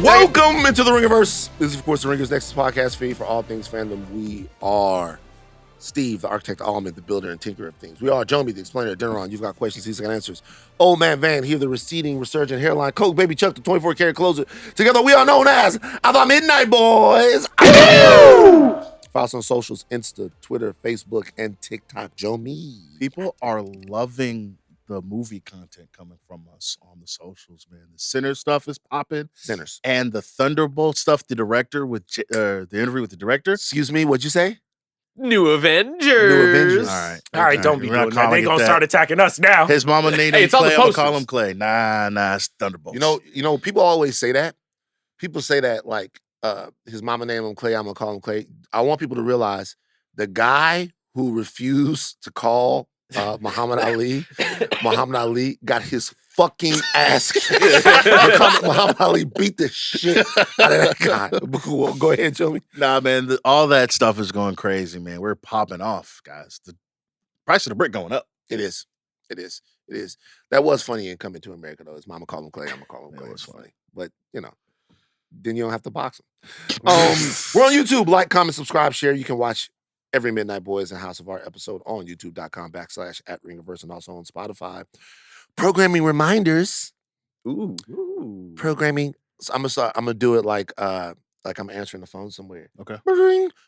Welcome into the Ringerverse. This is, of course, the Ringers Nexus podcast feed for all things fandom. We are Steve, the architect, Ahlman, the builder and tinker of things. We are Jomi, the explainer, Adeniran. You've got questions, he's got answers. Old Man Van, here, the receding, resurgent hairline. Coke, Baby Chuck, the 24-karat closer. Together, we are known as the Midnight Boys. Follow us on socials, Insta, Twitter, Facebook, and TikTok. Jomi. People are loving the movie content coming from us on the socials, man. The Sinners stuff is popping. Sinners. And the Thunderbolt stuff, the director with the interview with the director. Excuse me, what'd you say? New Avengers. New Avengers. All right, don't be doing that. They gonna start attacking us now. His mama named him Clay. I'm gonna call him Clay. Nah, it's Thunderbolts. You know, people always say that. People say that like his mama named him Clay, I'm gonna call him Clay. I want people to realize the guy who refused to call Muhammad Ali got his fucking ass kicked. Muhammad Ali beat the shit out of that guy. Go ahead, Jomi. Nah, man, all that stuff is going crazy, man. We're popping off, guys. The price of the brick going up. It is. That was funny in Coming to America, though. His mama called him Clay, I'm gonna call him Clay. It was funny. But, you know, then you don't have to box him. We're on YouTube. Like, comment, subscribe, share. You can watch every Midnight Boys and House of Art episode on youtube.com/@Ringerverse and also on Spotify. Programming reminders. Ooh. Programming. So I'm gonna do it like I'm answering the phone somewhere. Okay.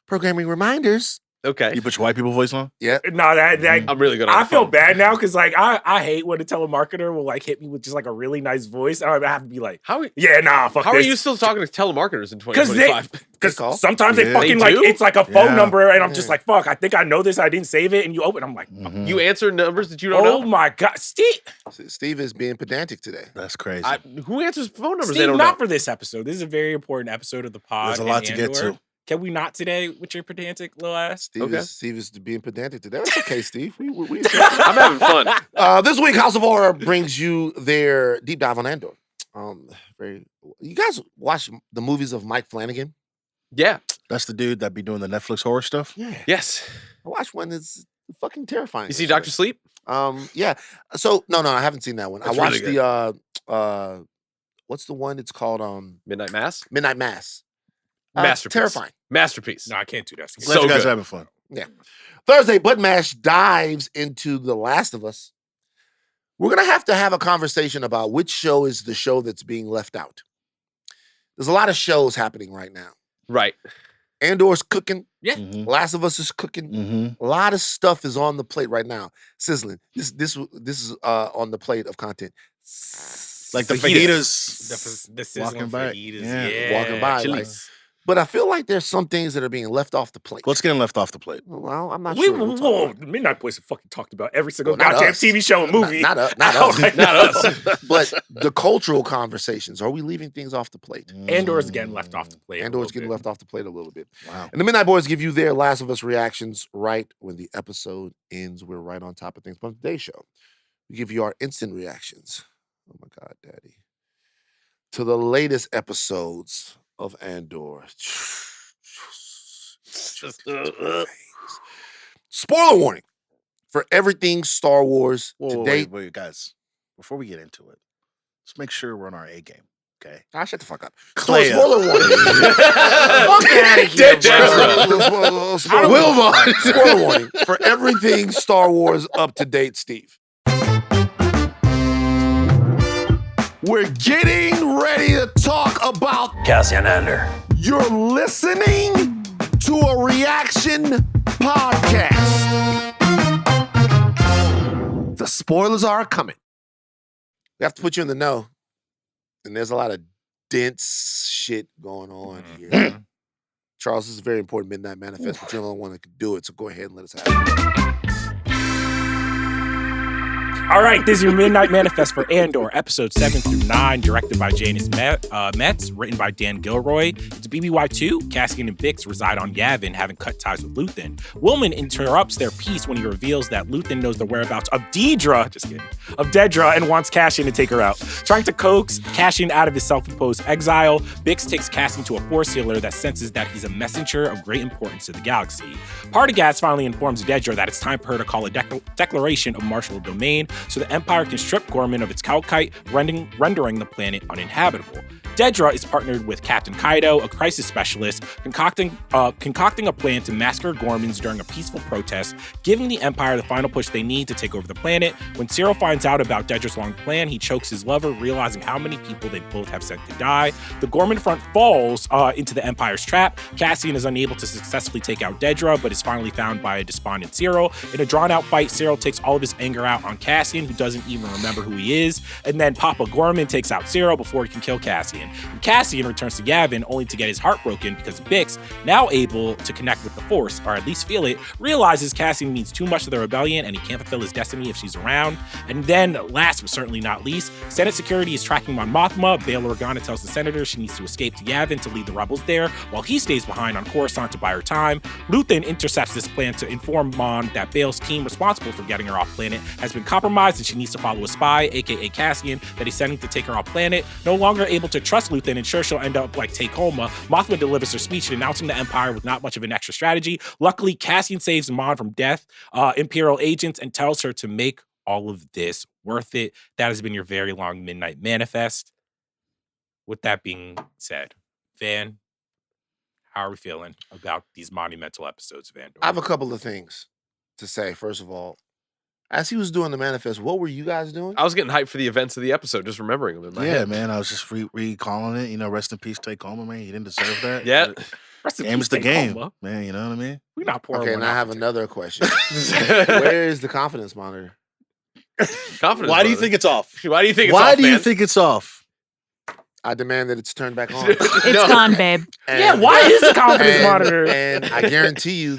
Programming reminders. Okay. You put your white people voice on? Yeah. No, that I'm really good on I the feel phone. bad now because like I hate when a telemarketer will like hit me with just like a really nice voice. I have to be like, How fuck are this. you still talking to telemarketers in 2025? Because sometimes they fucking They like do? it's like a phone Yeah. number and I'm just like, fuck, I think I know this. I didn't save it, and you open. I'm like, You answer numbers that you don't oh know? my god, Steve is being pedantic today. That's crazy. Who answers phone numbers they Steve, don't not know? for this episode. This is a very important episode of the pod. There's a lot to get Andor. to. Can we not today with your pedantic little ass? Steve is being pedantic today. That's okay, Steve. We I'm having fun. This week, House of Horror brings you their deep dive on Andor. You guys watch the movies of Mike Flanagan? Yeah. That's the dude that be doing the Netflix horror stuff? Yeah. Yes. I watched one that's fucking terrifying. You see Dr. Sleep? Yeah. So no, I haven't seen that one. That's I watched really the what's the one? It's called Midnight Mass? Midnight Mass. Masterpiece. Terrifying. Masterpiece. No, I can't do that. Glad So you guys good. are having fun. Yeah. Thursday, Bud Mash dives into The Last of Us. We're gonna have to have a conversation about which show is the show that's being left out. There's a lot of shows happening right now. Right. Andor's cooking. Yeah. Mhm. Last of Us is cooking. Mm-hmm. A lot of stuff is on the plate right now. Sizzling. This is on the plate of content. Like the fajitas. fajitas walking by. Yeah. Walking by. Like, but I feel like there's some things that are being left off the plate. What's getting left off the plate? Well, I'm not sure. We'll talk about it. The Midnight Boys have fucking talked about every single Well, not goddamn us. TV show and movie. Not us. Not us. But the cultural conversations. Are we leaving things off the plate? Andor's getting left off the plate. Andor's getting left off the plate a little bit. Wow. And the Midnight Boys give you their Last of Us reactions right when the episode ends. We're right on top of things. But on today's show, we give you our instant reactions. Oh my God, Daddy. To the latest episodes of Andor. Spoiler warning for everything Star Wars to date. Wait, guys. Before we get into it, let's make sure we're on our A game. Okay. Shut the fuck up. Clea. Spoiler warning. Fuck out of here, bro. Spoiler warning for everything Star Wars up to date, Steve. We're getting ready to talk about Cassian Andor. You're listening to a reaction podcast. The spoilers are coming. We have to put you in the know. And there's a lot of dense shit going on here. Charles, this is a very important Midnight Manifest, but you're the only one that can do it, so go ahead and let us have it. All right, this is your Midnight Manifest for Andor, episode 7 through 9, directed by Janice Metz, written by Dan Gilroy. It's BBY2. Cassian and Bix reside on Yavin, having cut ties with Lathan. Willman interrupts their peace when he reveals that Lathan knows the whereabouts of Dedra, and wants Cassian to take her out. Trying to coax Cassian out of his self-imposed exile, Bix takes Cassian to a force healer that senses that he's a messenger of great importance to the galaxy. Partagas finally informs Dedra that it's time for her to call a declaration of martial domain, so the Empire can strip Gorman of its Kalkite, rendering the planet uninhabitable. Dedra is partnered with Captain Kaido, a crisis specialist, concocting a plan to massacre Gormans during a peaceful protest, giving the Empire the final push they need to take over the planet. When Cyril finds out about Dedra's long plan, he chokes his lover, realizing how many people they both have sent to die. The Gorman front falls into the Empire's trap. Cassian is unable to successfully take out Dedra, but is finally found by a despondent Cyril. In a drawn-out fight, Cyril takes all of his anger out on Cassian, who doesn't even remember who he is, and then Papa Gorman takes out Cyril before he can kill Cassian. And Cassian returns to Yavin only to get his heart broken because Bix, now able to connect with the Force, or at least feel it, realizes Cassian means too much to the rebellion and he can't fulfill his destiny if she's around. And then, last but certainly not least, Senate security is tracking Mon Mothma. Bail Organa tells the senator she needs to escape to Yavin to lead the rebels there, while he stays behind on Coruscant to buy her time. Lathan intercepts this plan to inform Mon that Bail's team responsible for getting her off planet has been compromised and she needs to follow a spy, aka Cassian, that he's sending to take her off planet. No longer able to trust Lathan and sure she'll end up like Takoma, Mothma delivers her speech announcing the Empire with not much of an extra strategy. Luckily, Cassian saves Mon from death, Imperial agents, and tells her to make all of this worth it. That has been your very long Midnight Manifest. With that being said, Van, how are we feeling about these monumental episodes of Andor? I have a couple of things to say. First of all, as he was doing the manifest, what were you guys doing? I was getting hyped for the events of the episode, just remembering them in my head. Man, I was just recalling it. You know, rest in peace, Takoma, man. He didn't deserve that. Yeah. Game's the game, man. You know what I mean? We're not pouring. Okay, and I have another question. Where is the confidence monitor? Confidence. Why do you think it's off? Why do you think it's Why off, do you man? think it's off? I demand that it's turned back on. It's gone, babe. Yeah, why is the confidence monitor? And I guarantee you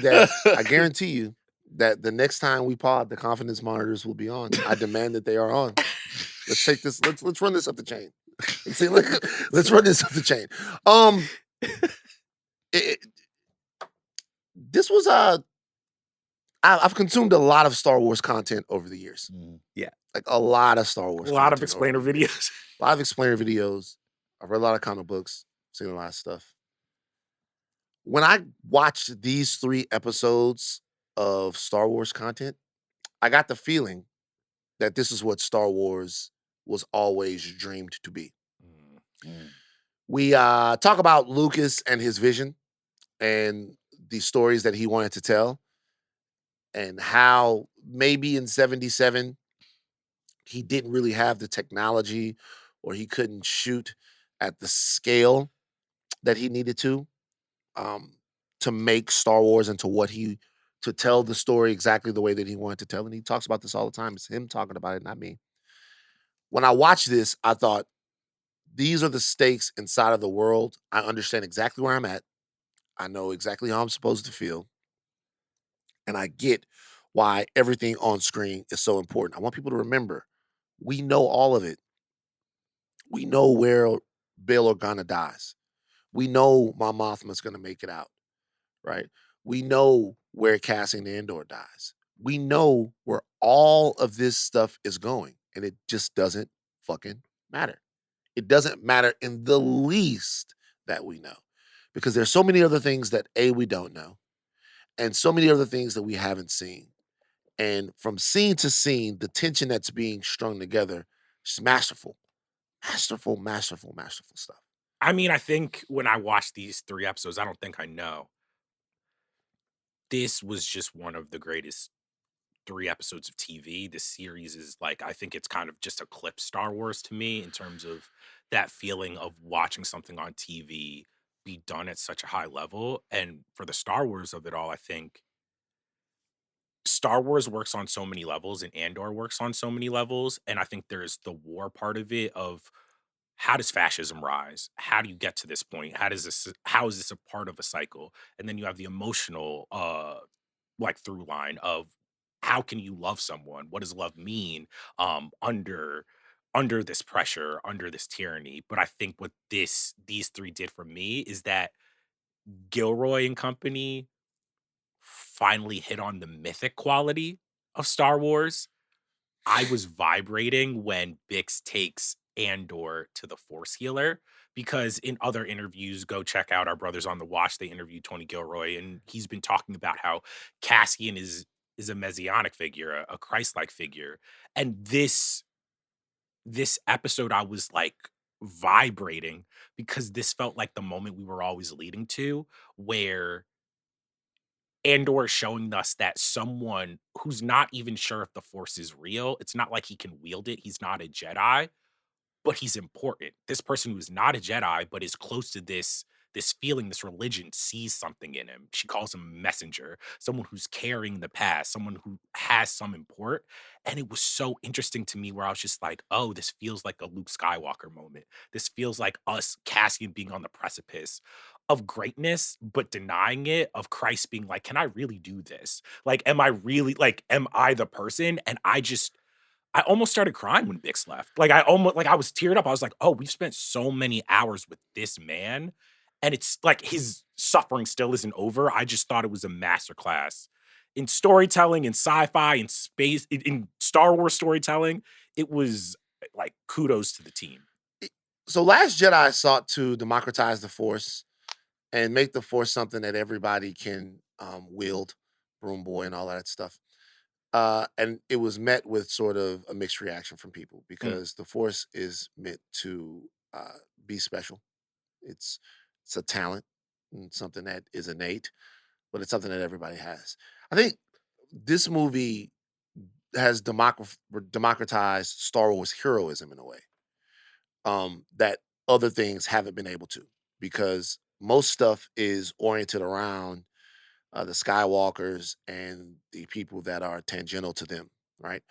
that the next time we pod, the confidence monitors will be on. I demand that they are on. Let's take this. Let's run this up the chain. Let's run this up the chain. This was I've consumed a lot of Star Wars content over the years. Yeah, like a lot of Star Wars. A lot of explainer videos. A lot of explainer videos. I've read a lot of comic books. Seen a lot of stuff. When I watched these 3 episodes of Star Wars content, I got the feeling that this is what Star Wars was always dreamed to be. We talk about Lucas and his vision and the stories that he wanted to tell and how maybe in 77 he didn't really have the technology or he couldn't shoot at the scale that he needed to make Star Wars into to tell the story exactly the way that he wanted to tell. And he talks about this all the time. It's him talking about it, not me. When I watched this, I thought, these are the stakes inside of the world. I understand exactly where I'm at. I know exactly how I'm supposed to feel. And I get why everything on screen is so important. I want people to remember, we know all of it. We know where Bail Organa dies. We know Mon Mothma's going to make it out, right? We know where Cassian Andor dies. We know where all of this stuff is going, and it just doesn't fucking matter. It doesn't matter in the least that we know, because there's so many other things that we don't know, and so many other things that we haven't seen. And from scene to scene, the tension that's being strung together is masterful. Masterful stuff. I mean, I think when I watched these 3 episodes, I don't think I know. This was just one of the greatest 3 episodes of TV. This series is like, I think it's kind of just eclipsed Star Wars to me in terms of that feeling of watching something on TV be done at such a high level. And for the Star Wars of it all, I think Star Wars works on so many levels and Andor works on so many levels. And I think there's the war part of it of how does fascism rise? How do you get to this point? How is this a part of a cycle? And then you have the emotional like through line of how can you love someone? What does love mean under this pressure, under this tyranny? But I think what these 3 did for me is that Gilroy and company finally hit on the mythic quality of Star Wars. I was vibrating when Bix takes Andor to the Force Healer, because in other interviews, go check out our brothers on the watch. They interviewed Tony Gilroy, and he's been talking about how Cassian is is a messianic figure, a Christ-like figure. And this episode, I was like vibrating because this felt like the moment we were always leading to, where Andor is showing us that someone who's not even sure if the Force is real, it's not like he can wield it. He's not a Jedi, but he's important. This person who is not a Jedi, but is close to this feeling, this religion, sees something in him. She calls him a messenger, someone who's carrying the past, someone who has some import. And it was so interesting to me where I was just like, oh, this feels like a Luke Skywalker moment. This feels like us, Cassian, being on the precipice of greatness, but denying it, of Christ being like, can I really do this? Like, am I the person? And I almost started crying when Bix left. Like I was teared up. I was like, oh, we've spent so many hours with this man. And it's like his suffering still isn't over. I just thought it was a masterclass in storytelling, in sci-fi, in space, in Star Wars storytelling. It was like kudos to the team. So Last Jedi sought to democratize the Force and make the Force something that everybody can wield, Broom Boy and all that stuff. And it was met with sort of a mixed reaction from people because the Force is meant to be special. It's a talent and something that is innate, but it's something that everybody has. I think this movie has democratized Star Wars heroism in a way that other things haven't been able to, because most stuff is oriented around the Skywalkers and the people that are tangential to them, right?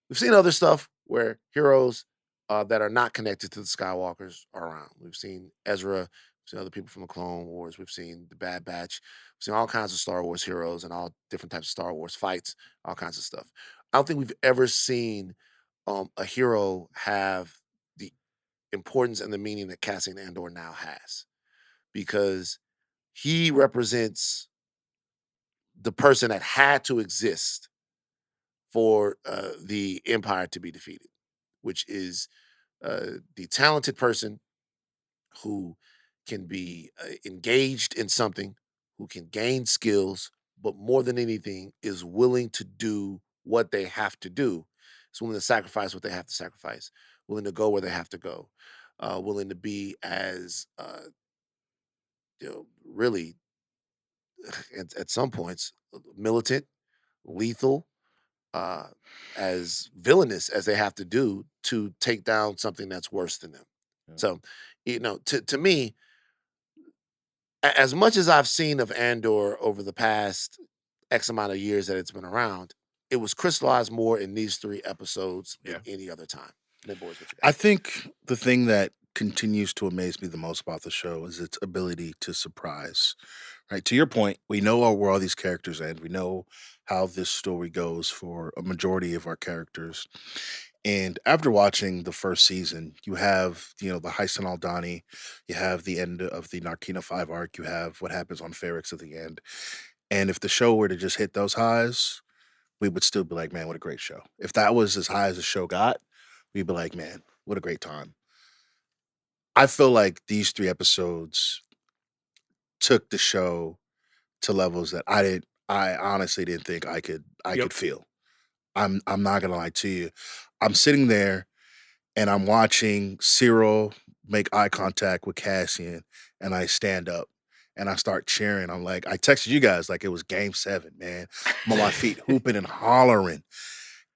We've seen other stuff where heroes that are not connected to the Skywalkers are around. We've seen Ezra, we've seen other people from the Clone Wars, we've seen the Bad Batch, we've seen all kinds of Star Wars heroes and all different types of Star Wars fights, all kinds of stuff. I don't think we've ever seen a hero have the importance and the meaning that Cassian Andor now has, because he represents the person that had to exist for the Empire to be defeated, which is the talented person who can be engaged in something, who can gain skills, but more than anything is willing to do what they have to do. Is willing to sacrifice what they have to sacrifice, willing to go where they have to go, willing to be as really at some points militant, lethal, as villainous as they have to do to take down something that's worse than them. Yeah. So, to me, as much as I've seen of Andor over the past X amount of years that it's been around, it was crystallized more in these 3 episodes than any other time. Boys, I think the thing that continues to amaze me the most about the show is its ability to surprise. Right, to your point, we know where all these characters end. We know how this story goes for a majority of our characters. And after watching the first season, you have, the heist on Aldhani, you have the end of the Narkina 5 arc, you have what happens on Ferrix at the end. And if the show were to just hit those highs, we would still be like, man, what a great show. If that was as high as the show got, we'd be like, man, what a great time. I feel like these 3 episodes took the show to levels that I honestly didn't think I could feel. I'm not gonna lie to you. I'm sitting there and I'm watching Cyril make eye contact with Cassian, and I stand up and I start cheering. I'm like, I texted you guys like it was game 7, man. I'm on my feet hooping and hollering.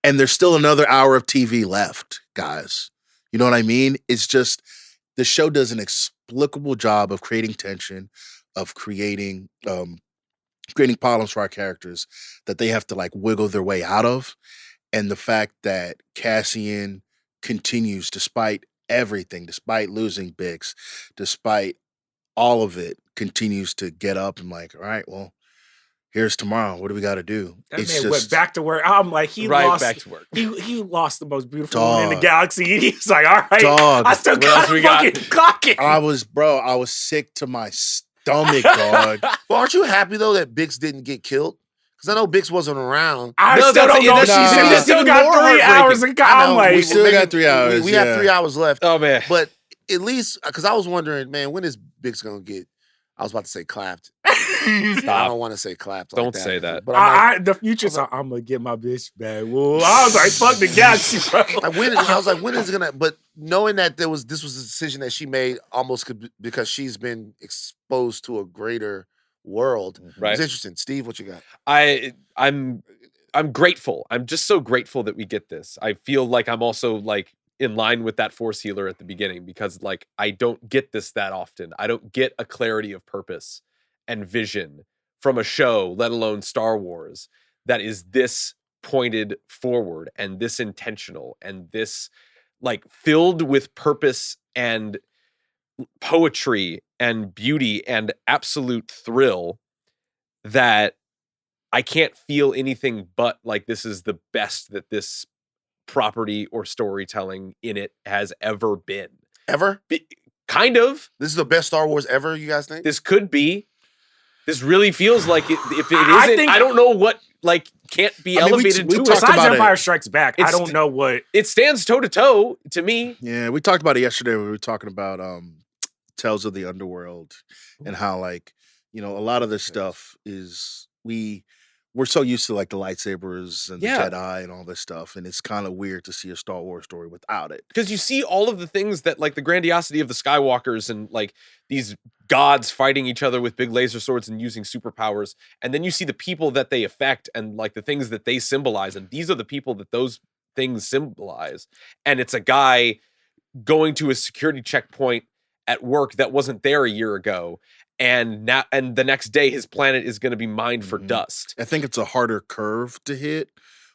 And there's still another hour of TV left, guys. You know what I mean? It's just the show does an inexplicable job of creating tension, of creating problems for our characters that they have to like wiggle their way out of. And the fact that Cassian continues, despite everything, despite losing Bix, despite all of it, continues to get up and like, all right, well, here's tomorrow. What do we got to do? That man went back to work. I'm like, he lost back to work. He lost the most beautiful woman in the galaxy. He's like, all right, I still got fucking clock it. I was sick to my stomach, dog. Well, aren't you happy though that Bix didn't get killed? Because I know Bix wasn't around. I still don't know. We still got 3 hours. We still got 3 hours. We have 3 hours left. Oh man! But at least, because I was wondering, man, when is Bix gonna get I was about to say clapped. Stop. I don't want to say clapped. Don't like that. say that. But I'm like, the future's I'm gonna get my bitch back. Whoa. I was like, fuck the galaxy, bro. I was like, when is it gonna? But knowing that this was a decision that she made almost because she's been exposed to a greater world. Right. It's interesting. Steve, what you got? I'm grateful. I'm just so grateful that we get this. I feel like I'm also like in line with that Force healer at the beginning because like I don't get this that often. I don't get a clarity of purpose and vision from a show, let alone Star Wars, that is this pointed forward and this intentional and this like filled with purpose and poetry and beauty and absolute thrill that I can't feel anything but like this is the best that this property or storytelling in it has ever been. Ever? Kind of. This is the best Star Wars ever, you guys think? This could be. This really feels like it, if it isn't, I don't know what like can't be elevated to it. Besides Empire Strikes Back, I don't know what. It stands toe to toe to me. Yeah, we talked about it yesterday when we were talking about Tales of the Underworld and how like, you know, a lot of this stuff is we're so used to like the lightsabers and the Jedi and all this stuff, and it's kind of weird to see a Star Wars story without it. Because you see all of the things that like the grandiosity of the Skywalkers and like these gods fighting each other with big laser swords and using superpowers, and then you see the people that they affect and like the things that they symbolize, and these are the people that those things symbolize. And it's a guy going to a security checkpoint at work that wasn't there a year ago. And the next day his planet is going to be mined for dust. I think it's a harder curve to hit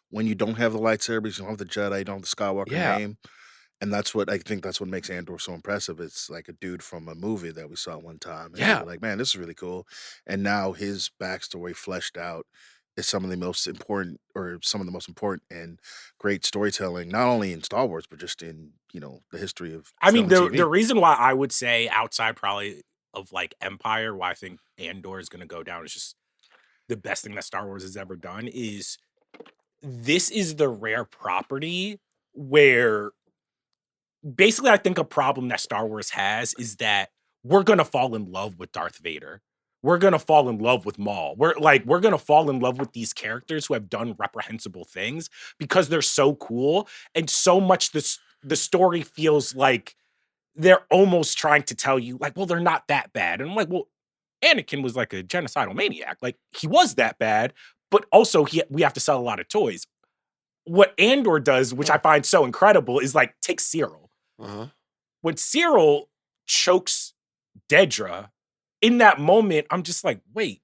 when you don't have the lightsabers, you don't have the Jedi, you don't have the Skywalker name. And that's what makes Andor so impressive. It's like a dude from a movie that we saw one time. And we're like, man, this is really cool. And now his backstory fleshed out is some of the most important and great storytelling, not only in Star Wars, but just in, you know, the history of I mean, the reason why I would say outside probably of like Empire, why I think Andor is going to go down is just the best thing that Star Wars has ever done is this is the rare property where basically I think a problem that Star Wars has is that we're going to fall in love with Darth Vader. We're going to fall in love with Maul. We're going to fall in love with these characters who have done reprehensible things because they're so cool and so much the story feels like they're almost trying to tell you, like, well, they're not that bad. And I'm like, well, Anakin was like a genocidal maniac. Like, he was that bad, but also we have to sell a lot of toys. What Andor does, which I find so incredible, is like, take Cyril. When Cyril chokes Dedra, in that moment, I'm just like, wait,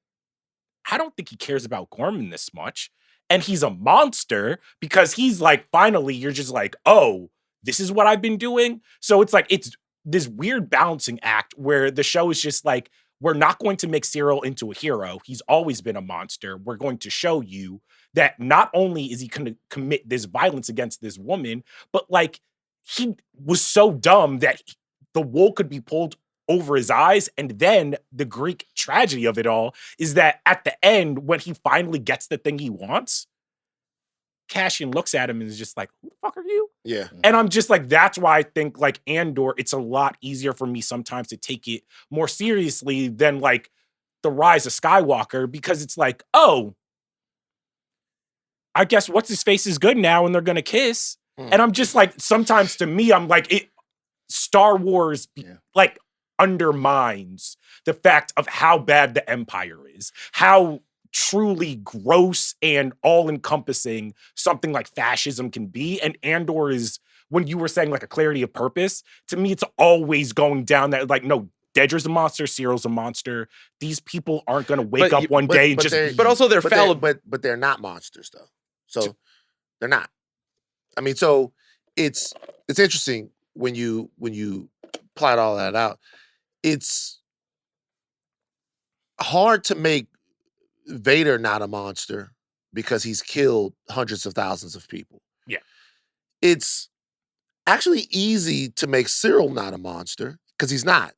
I don't think he cares about Gorman this much. And he's a monster because he's like, finally, you're just like, oh, this is what I've been doing. So it's like, it's this weird balancing act where the show is just like, we're not going to make Cyril into a hero. He's always been a monster. We're going to show you that not only is he going to commit this violence against this woman, but like he was so dumb that the wool could be pulled over his eyes. And then the Greek tragedy of it all is that at the end, when he finally gets the thing he wants, Cassian looks at him and is just like, who the fuck are you? Yeah. And I'm just like, that's why I think like Andor, it's a lot easier for me sometimes to take it more seriously than like The Rise of Skywalker, because it's like, oh, I guess what's his face is good now and they're gonna kiss. And I'm just like, sometimes to me, I'm like, Star Wars like undermines the fact of how bad the Empire is, how truly gross and all-encompassing something like fascism can be. And Andor is, when you were saying like a clarity of purpose, to me, it's always going down that like, no, Dedra's a monster, Cyril's a monster. These people aren't going to wake up one day and just... But also they're fallible. But they're not monsters, though. So they're not. I mean, so it's interesting when you plot all that out. It's hard to make Vader not a monster because he's killed hundreds of thousands of people. Yeah. It's actually easy to make Cyril not a monster because he's not.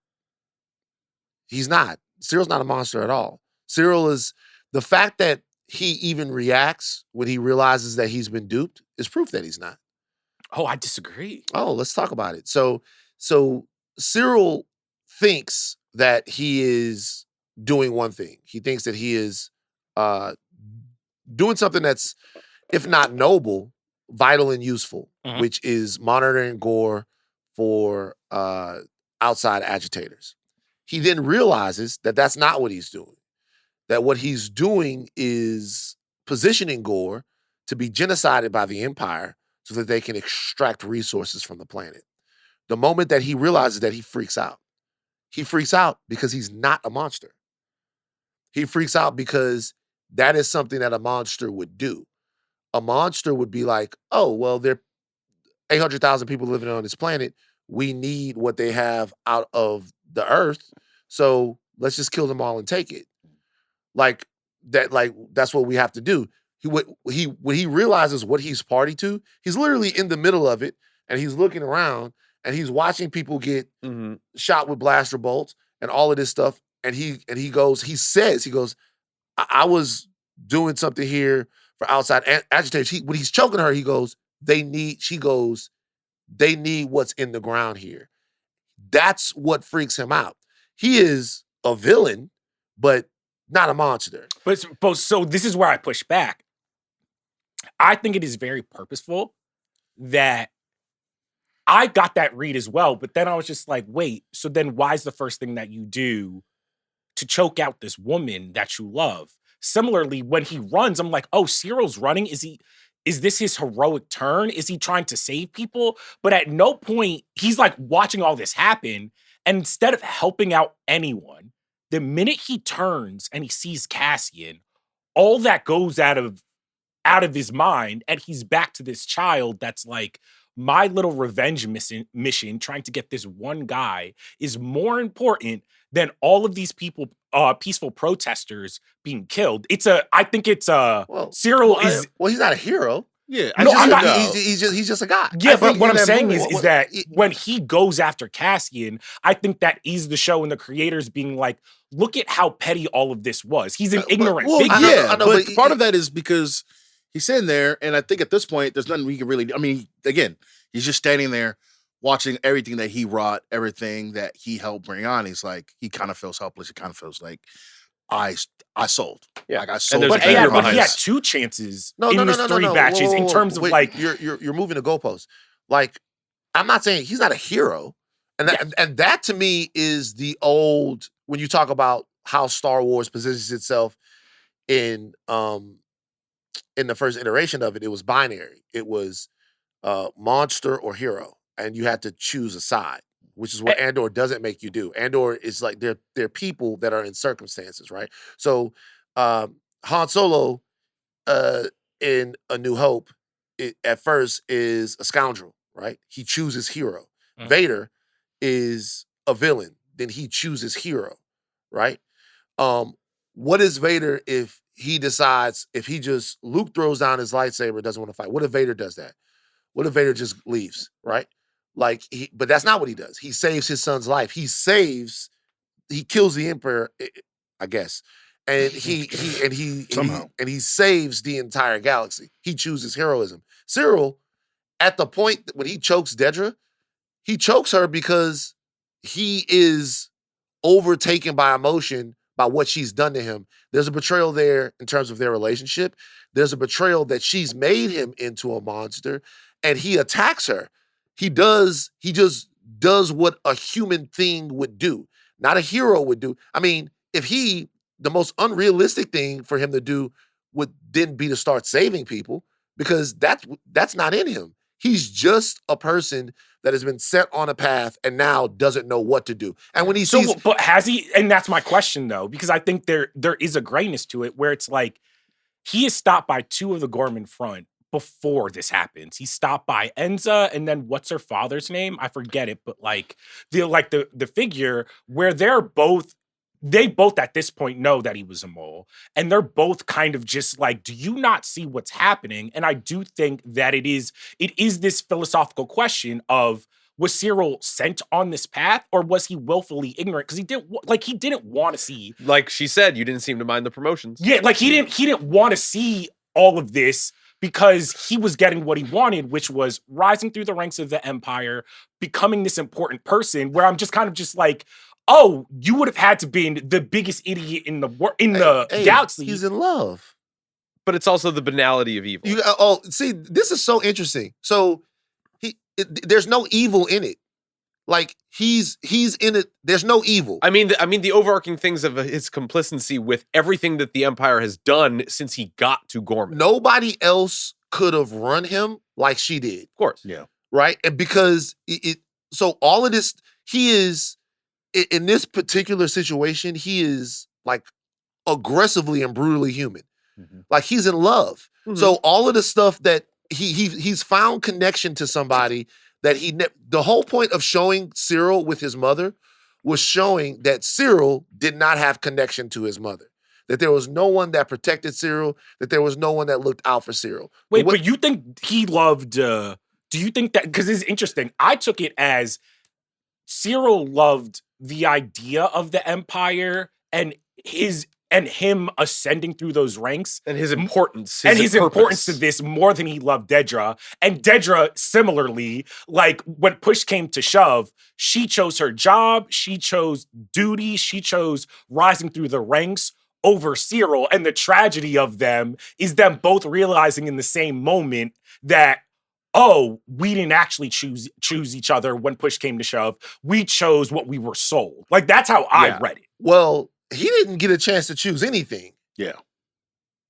He's not. Cyril's not a monster at all. Cyril is, the fact that he even reacts when he realizes that he's been duped is proof that he's not. Oh, I disagree. Oh, let's talk about it. So Cyril thinks that he is doing one thing. He thinks that he is doing something that's, if not noble, vital and useful, which is monitoring Gore for outside agitators. He then realizes that that's not what he's doing. That what he's doing is positioning Gore to be genocided by the Empire so that they can extract resources from the planet. The moment that he realizes that, he freaks out. He freaks out because he's not a monster. He freaks out because that is something that a monster would do. A monster would be like, oh, well, there are 800,000 people living on this planet. We need what they have out of the earth. So let's just kill them all and take it. Like that's what we have to do. When he realizes what he's party to, he's literally in the middle of it and he's looking around and he's watching people get shot with blaster bolts and all of this stuff. And he says, I was doing something here for outside agitators. When he's choking her, he goes, they need what's in the ground here. That's what freaks him out. He is a villain, but not a monster. But so this is where I push back. I think it is very purposeful that I got that read as well, but then I was just like, wait, so then why is the first thing that you do to choke out this woman that you love? Similarly, when he runs, I'm like, oh, Cyril's running. Is this his heroic turn? Is he trying to save people? But at no point, he's like watching all this happen. And instead of helping out anyone, the minute he turns and he sees Cassian, all that goes out of his mind. And he's back to this child that's like, my little revenge mission, trying to get this one guy, is more important than all of these people, peaceful protesters being killed. I think Cyril is. Well, he's not a hero. Yeah, he's just a guy. Yeah, but what I'm saying is that when he goes after Cassian, I think that is the show and the creators being like, look at how petty all of this was. He's an ignorant figure. I know, but part of that is because he's sitting there, and I think at this point, there's nothing we can really do. I mean, again, he's just standing there watching everything that he wrought, everything that he helped bring on. He's like, he kind of feels helpless. He kind of feels like, I sold. Yeah, like I sold. But he had 2 chances in this 3 batches in terms of like you're moving the goalposts. Like, I'm not saying he's not a hero, and that to me is the old, when you talk about how Star Wars positions itself in the first iteration of it, it was binary. It was monster or hero, and you had to choose a side, which is what Andor doesn't make you do. Andor is like, they're people that are in circumstances, right? So Han Solo in A New Hope, at first is a scoundrel, right? He chooses hero. Vader is a villain. Then he chooses hero, right? What is Vader if he decides, Luke throws down his lightsaber, doesn't want to fight? What if Vader does that? What if Vader just leaves, right? Like, but that's not what he does. He saves his son's life. He kills the Emperor, I guess. And he saves the entire galaxy. He chooses heroism. Cyril, at the point when he chokes Dedra, he chokes her because he is overtaken by emotion by what she's done to him. There's a betrayal there in terms of their relationship. There's a betrayal that she's made him into a monster, and he attacks her. He just does what a human thing would do, not a hero would do. I mean, the most unrealistic thing for him to do would then be to start saving people, because that's not in him. He's just a person that has been set on a path and now doesn't know what to do. And when he sees, but has he? And that's my question, though, because I think there is a grayness to it where it's like he is stopped by 2 of the Gorman front before this happens. He's stopped by Enza, and then what's her father's name? I forget it, but like the figure where they both at this point know that he was a mole, and they're both kind of just like, do you not see what's happening? And I do think that it is this philosophical question of, was Cyril sent on this path, or was he willfully ignorant? Because he didn't want to see. Like she said, you didn't seem to mind the promotions. Yeah, like he didn't want to see all of this because he was getting what he wanted, which was rising through the ranks of the Empire, becoming this important person, where I'm just kind of just like, oh, you would have had to be the biggest idiot in the galaxy. He's in love. But it's also the banality of evil. See, this is so interesting. So there's no evil in it. Like he's in it. There's no evil. I mean, the overarching things of his complicity with everything that the Empire has done since he got to Gorman. Nobody else could have run him like she did. Of course. Yeah. Right? And because so all of this, he is, in this particular situation, he is like aggressively and brutally human. Mm-hmm. Like he's in love. Mm-hmm. So all of the stuff that he's found connection to somebody that the whole point of showing Cyril with his mother was showing that Cyril did not have connection to his mother. That there was no one that protected Cyril, that there was no one that looked out for Cyril. Wait, but you think he loved, do you think that, because it's interesting, I took it as Cyril loved the idea of the Empire and him ascending through those ranks. And his importance. His importance to this more than he loved Dedra. And Dedra, similarly, like when push came to shove, she chose her job, she chose duty, she chose rising through the ranks over Cyril. And the tragedy of them is them both realizing in the same moment that, oh, we didn't actually choose each other when push came to shove. We chose what we were sold. Like, that's how I read it. Well, he didn't get a chance to choose anything. Yeah.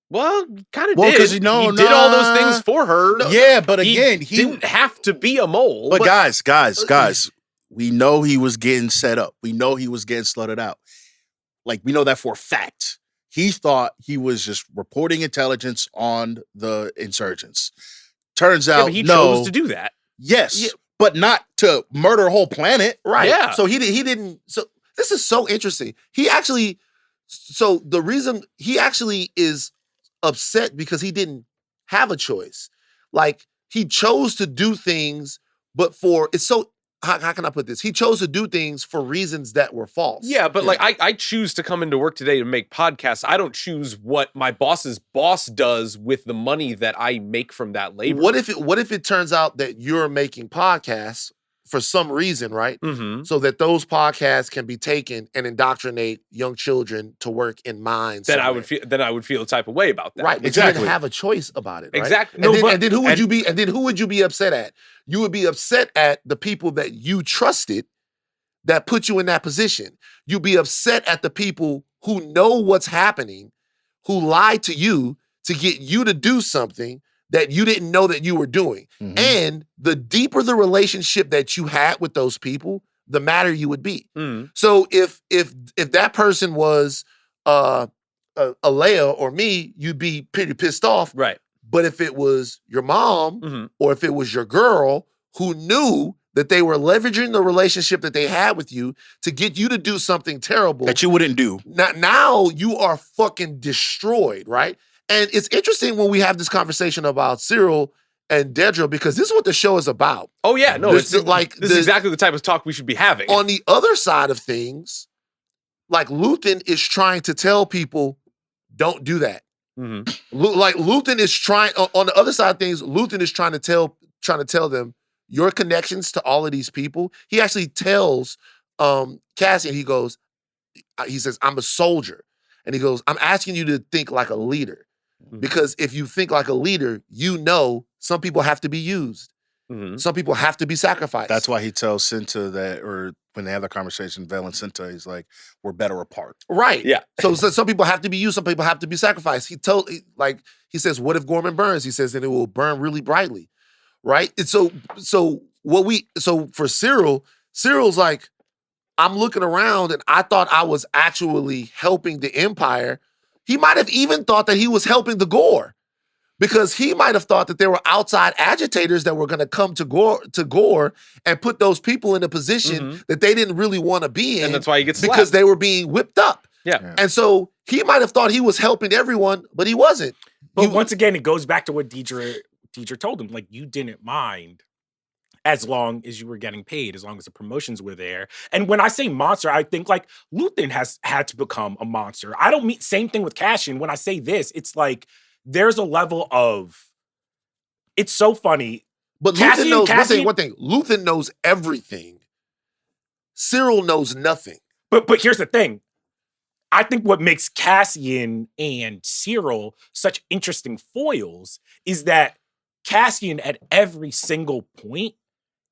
Well, kind of Well, did. 'cause He did all those things for her. Yeah, but again, he didn't have to be a mole. But guys, we know he was getting set up. We know he was getting slutted out. Like, we know that for a fact. He thought he was just reporting intelligence on the insurgents. Turns out, but he chose to do that. Yes, but not to murder a whole planet. Right. Yeah. So he didn't. So this is so interesting. The reason he actually is upset because he didn't have a choice. Like he chose to do things, but how can I put this? He chose to do things for reasons that were false. Yeah, but like I choose to come into work today to make podcasts. I don't choose what my boss's boss does with the money that I make from that labor. What if it turns out that you're making podcasts for some reason, right? Mm-hmm. So that those podcasts can be taken and indoctrinate young children to work in mines. Then I would feel the type of way about that. Right. But exactly. you didn't have a choice about it. Right? Exactly. And then who would you be upset at? You would be upset at the people that you trusted that put you in that position. You'd be upset at the people who know what's happening, who lied to you to get you to do something that you didn't know that you were doing. Mm-hmm. And the deeper the relationship that you had with those people, the madder you would be. Mm-hmm. So if that person was Aleya or me, you'd be pretty pissed off. Right. But if it was your mom Mm-hmm. or if it was your girl who knew that they were leveraging the relationship that they had with you to get you to do something terrible that you wouldn't do. Now you are fucking destroyed, right? And it's interesting when we have this conversation about Cyril and Dedra because this is what the show is about. Oh yeah, no, This it's like this is exactly the type of talk we should be having. On the other side of things, like Lathan is trying to tell people, don't do that. Mm-hmm. Like Lathan is trying on the other side of things. Lathan is trying to tell them your connections to all of these people. He actually tells Cassian. He says, "I'm a soldier," and he goes, "I'm asking you to think like a leader, because if you think like a leader, you know some people have to be used, some people have to be sacrificed." That's why he tells Cinta that, or when they have the conversation, Vel and Cinta, he's like, "We're better apart." Right. Yeah. So some people have to be used, some people have to be sacrificed. He says, "What if Gorman burns?" He says, "Then it will burn really brightly." Right? And so for Cyril's like, I'm looking around and I thought I was actually helping the Empire. He might have even thought that he was helping the Gore, because he might have thought that there were outside agitators that were going to come to Gore and put those people in a position that they didn't really want to be in. And that's why he gets slapped. Because they were being whipped up. Yeah. And so he might have thought he was helping everyone, but he wasn't. But once again, it goes back to what Dedra told him. Like, you didn't mind as long as you were getting paid, as long as the promotions were there. And when I say monster, I think like Lathan has had to become a monster. I don't mean, same thing with Cassian. When I say this, it's like there's a level of, it's so funny. But Lathan knows one thing. Lathan knows everything. Cyril knows nothing. But here's the thing. I think what makes Cassian and Cyril such interesting foils is that Cassian at every single point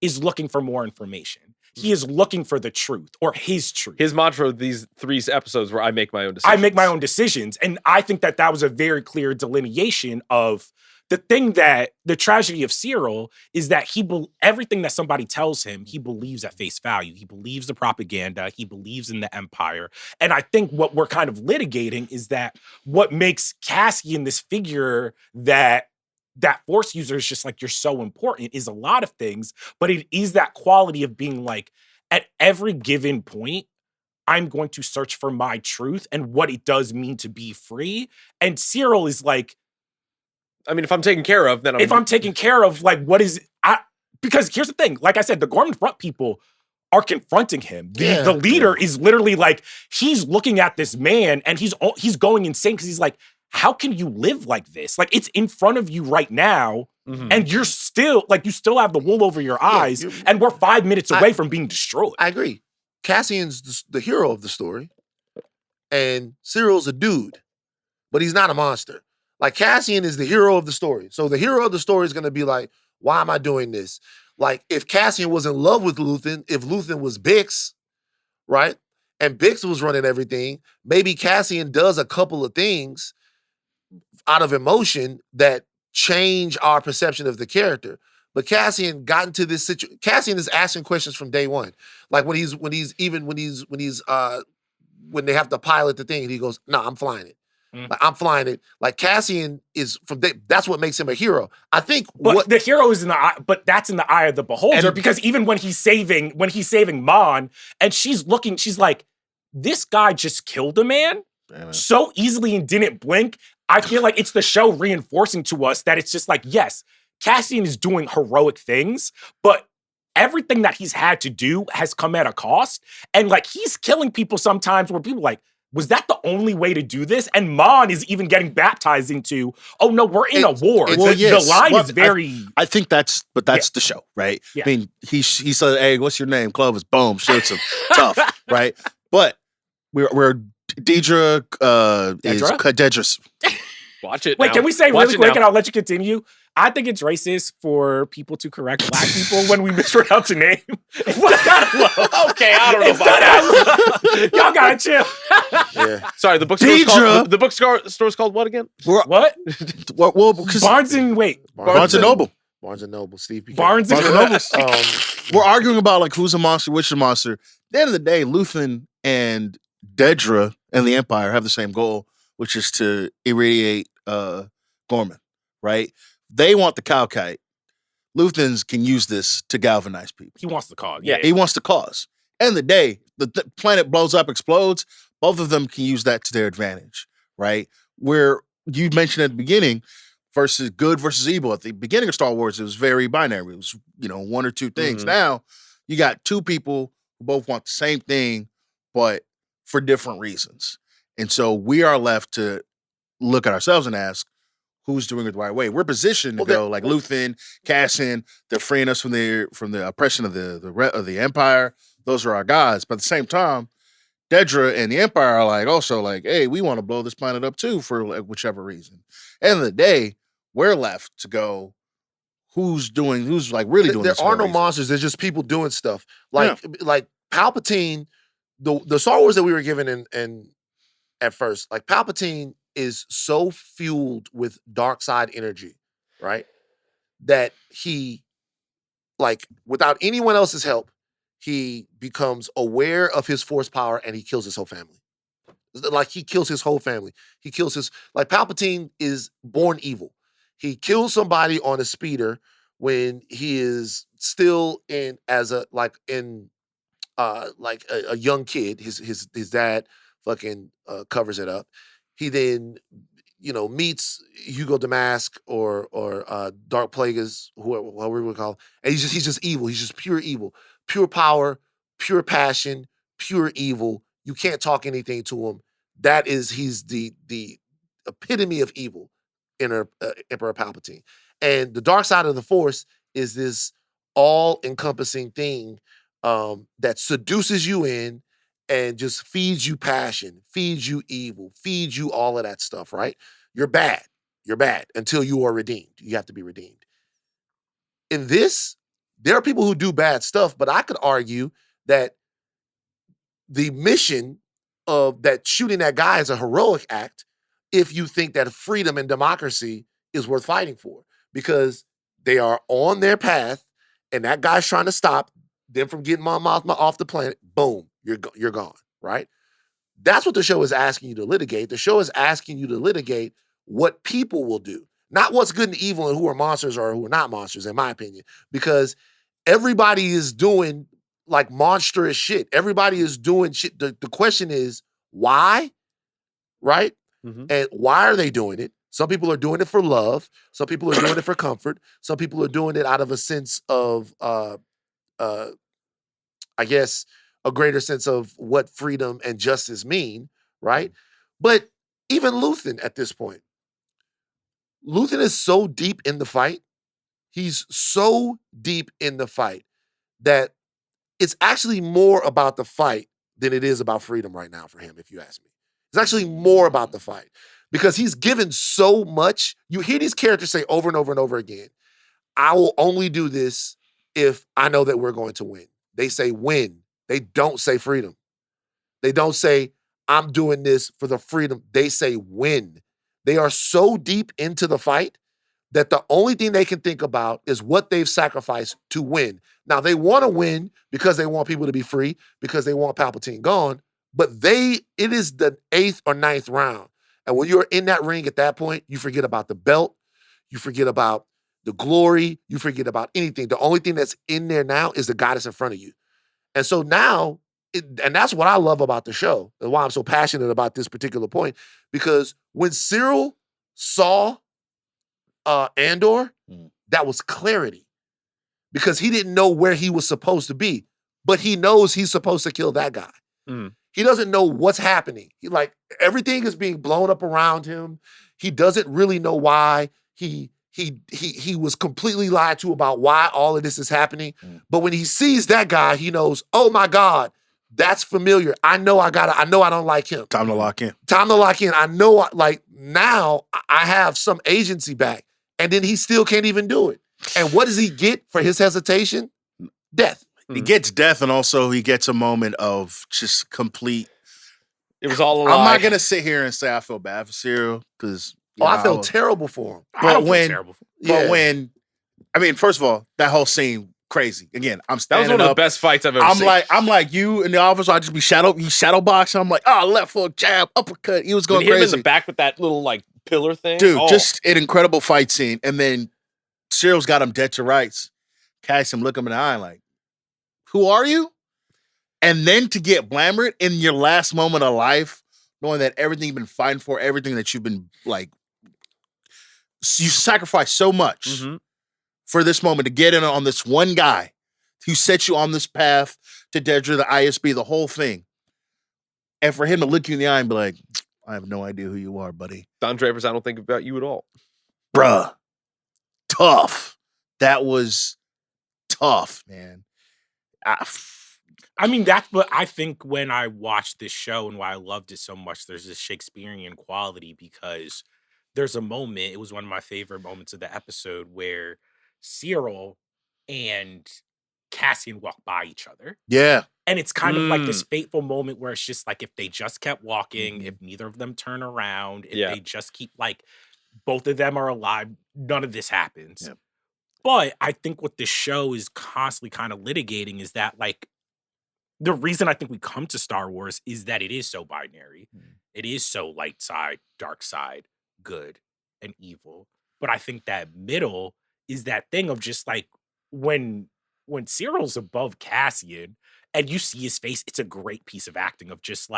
is looking for more information. He is looking for the truth or his truth. His mantra of these 3 episodes where I make my own decisions. I make my own decisions. And I think that was a very clear delineation of the thing that the tragedy of Cyril is that everything that somebody tells him, he believes at face value. He believes the propaganda. He believes in the empire. And I think what we're kind of litigating is that what makes Cassian this figure that Force user is just like, you're so important, is a lot of things, but it is that quality of being like, at every given point, I'm going to search for my truth and what it does mean to be free. And Cyril is like, I mean, if I'm taken care of, then I'm taken care of, like, what is because here's the thing, like I said, the Gorman Front people are confronting him. The leader is literally like, he's looking at this man and he's going insane because he's like, how can you live like this? Like, it's in front of you right now, and you're still, like, you still have the wool over your eyes, and we're 5 minutes away from being destroyed. I agree. Cassian's the hero of the story, and Cyril's a dude, but he's not a monster. Like, Cassian is the hero of the story. So the hero of the story is going to be like, why am I doing this? Like, if Cassian was in love with Lathan, if Lathan was Bix, right? And Bix was running everything, maybe Cassian does a couple of things out of emotion that change our perception of the character. But Cassian got into this situation. Cassian is asking questions from day one. Like when they have to pilot the thing and he goes, no, I'm flying it. Like, I'm flying it. Like, Cassian is that's what makes him a hero. I think the hero is in the eye, but that's in the eye of the beholder, because even when he's saving Mon and she's like, this guy just killed a man so easily and didn't blink. I feel like it's the show reinforcing to us that it's just like, yes, Cassian is doing heroic things, but everything that he's had to do has come at a cost. And like, he's killing people sometimes where people are like, was that the only way to do this? And Mon is even getting baptized into, oh no, we're in a war. The line is very... I think that's the show, right? Yeah. I mean, he said, hey, what's your name? Clovis, boom, shoots him. Tough, right? But we're Dedra is Dedra. Watch it. Wait, now. Can we say Watch really quick, and I'll let you continue? I think it's racist for people to correct Black people when we mispronounce a name. It's not that low. Okay, I don't know about that. Y'all gotta chill. Yeah. Sorry, the bookstore's called what again? What? Well, Barnes and Noble. Barnes and Noble. Steve. Barnes and Noble. We're arguing about like who's a monster, which is a monster. At the end of the day, Lathan and Dedra and the Empire have the same goal, which is to irradiate Gorman, right? They want the cow kite. Luthans can use this to galvanize people. He wants the cause. Yeah, he wants the cause. End of the day, the planet blows up, explodes. Both of them can use that to their advantage, right? Where you mentioned at the beginning, versus good versus evil. At the beginning of Star Wars, it was very binary. It was, one or two things. Now, you got two people who both want the same thing, but for different reasons. And so we are left to look at ourselves and ask, who's doing it the right way? We're positioned to go like Lathan, Cassian. They're freeing us from the oppression of the Empire. Those are our guys. But at the same time, Dedra and the Empire are like also like, hey, we want to blow this planet up too for like whichever reason. End of the day, we're left to go, who's like really doing this. There are no monsters. There's just people doing stuff. Like Palpatine, the Star Wars that we were given in at first, like Palpatine is so fueled with dark side energy, right? That he, like, without anyone else's help, he becomes aware of his force power and he kills his whole family. Like, he kills his whole family. He kills Palpatine is born evil. He kills somebody on a speeder when he is still a young kid. His dad fucking covers it up. He then, meets Hugo Damask or Dark Plagueis, whoever we would call him, and he's just evil. He's just pure evil, pure power, pure passion, pure evil. You can't talk anything to him. He's the epitome of evil, Emperor Palpatine. And the dark side of the Force is this all-encompassing thing that seduces you in and just feeds you passion, feeds you evil, feeds you all of that stuff, right? You're bad. You're bad until you are redeemed. You have to be redeemed. In this, there are people who do bad stuff, but I could argue that the mission of that shooting that guy is a heroic act if you think that freedom and democracy is worth fighting for, because they are on their path and that guy's trying to stop them from getting off the planet. Boom, you're gone, right? That's what the show is asking you to litigate. The show is asking you to litigate what people will do, not what's good and evil and who are monsters or who are not monsters, in my opinion, because everybody is doing like monstrous shit. Everybody is doing shit. The question is why, right? Mm-hmm. And why are they doing it? Some people are doing it for love. Some people are doing it for comfort. Some people are doing it out of a sense of, I guess, a greater sense of what freedom and justice mean, right? But even Lathan at this point, Lathan is so deep in the fight. He's so deep in the fight that it's actually more about the fight than it is about freedom right now for him, if you ask me. It's actually more about the fight because he's given so much. You hear these characters say over and over and over again, I will only do this if I know that we're going to win. They say win. They don't say freedom. They don't say, I'm doing this for the freedom. They say win. They are so deep into the fight that the only thing they can think about is what they've sacrificed to win. Now, they want to win because they want people to be free, because they want Palpatine gone, but it is the 8th or 9th round. And when you're in that ring at that point, you forget about the belt, you forget about the glory, you forget about anything. The only thing that's in there now is the guy that's in front of you. And so now, and that's what I love about the show, and why I'm so passionate about this particular point, because when Cyril saw Andor, that was clarity. Because he didn't know where he was supposed to be, but he knows he's supposed to kill that guy. Mm. He doesn't know what's happening. Everything is being blown up around him. He doesn't really know why. He was completely lied to about why all of this is happening. But when he sees that guy, he knows, oh my God, that's familiar. I know I don't like him. Time to lock in. I know, now I have some agency back. And then he still can't even do it. And what does he get for his hesitation? Death. He gets death, and also he gets a moment of just complete. It was all a lie. I'm not gonna sit here and say I feel bad for Cyril because I felt terrible for him. I don't feel terrible. But when, I mean, first of all, that whole scene crazy. Again, I'm That standing was one of the up. best fights I've ever seen. I'm like you in the office. I just be shadow boxing. I'm like, left hook, jab, uppercut. He was going When he hit him crazy. in the back with that little pillar thing, Dude, just an incredible fight scene. And then Cyril's got him dead to rights. Cassian look him in the eye like, who are you? And then to get blamered in your last moment of life, knowing that everything you've been fighting for, everything that you've been you sacrificed so much for this moment to get in on this one guy who set you on this path to Dedra, the ISB, the whole thing. And for him to look you in the eye and be like, I have no idea who you are, buddy. Don Draper's, I don't think about you at all. Bruh. Tough. That was tough, man. I mean, that's what I think when I watched this show and why I loved it so much. There's this Shakespearean quality because there's a moment, it was one of my favorite moments of the episode where Cyril and Cassian walk by each other. Yeah. And it's kind of like this fateful moment where it's just like if they just kept walking, if neither of them turn around, if they just keep both of them are alive, none of this happens. Yeah. But I think what this show is constantly kind of litigating is that the reason I think we come to Star Wars is that it is so binary. It is so light side, dark side, good and evil. But I think that middle is that thing of just when Cyril's above Cassian and you see his face, it's a great piece of acting of just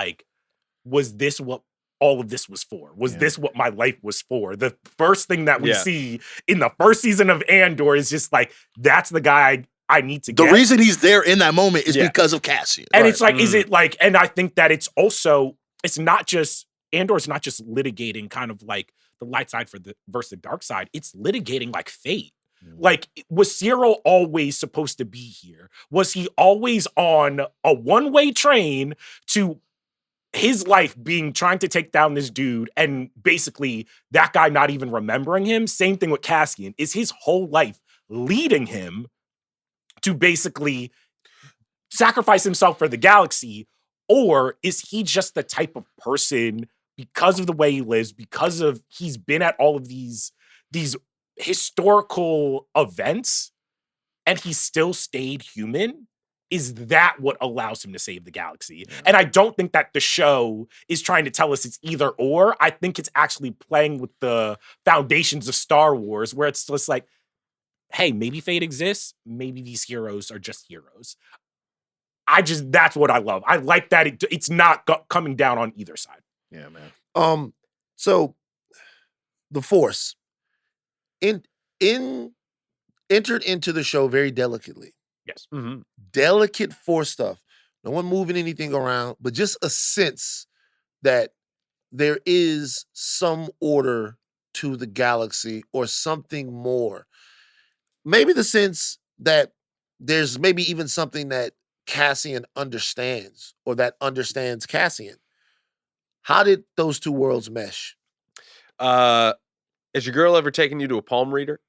was this what all of this was for? Was this what my life was for? The first thing that we see in the first season of Andor is just that's the guy I need to get. The reason he's there in that moment is because of Cassian. And it's is it and I think that it's also, it's not just, Andor's not just litigating kind of the light side versus the dark side. It's litigating fate. Like, was Cyril always supposed to be here? Was he always on a one-way train to his life being trying to take down this dude and basically that guy not even remembering him? Same thing with Cassian. Is his whole life leading him to basically sacrifice himself for the galaxy? Or is he just the type of person, because of the way he lives, because of he's been at all of these historical events and he still stayed human? Is that what allows him to save the galaxy? Yeah. And I don't think that the show is trying to tell us it's either or. I think it's actually playing with the foundations of Star Wars, where it's just like, hey, maybe fate exists. Maybe these heroes are just heroes. That's what I love. I like that it's not coming down on either side. Yeah, man. So the Force entered into the show very delicately. Yes. Mm-hmm. Delicate Force stuff. No one moving anything around, but just a sense that there is some order to the galaxy or something more. Maybe the sense that there's maybe even something that Cassian understands or that understands Cassian. How did those two worlds mesh? Has your girl ever taken you to a palm reader?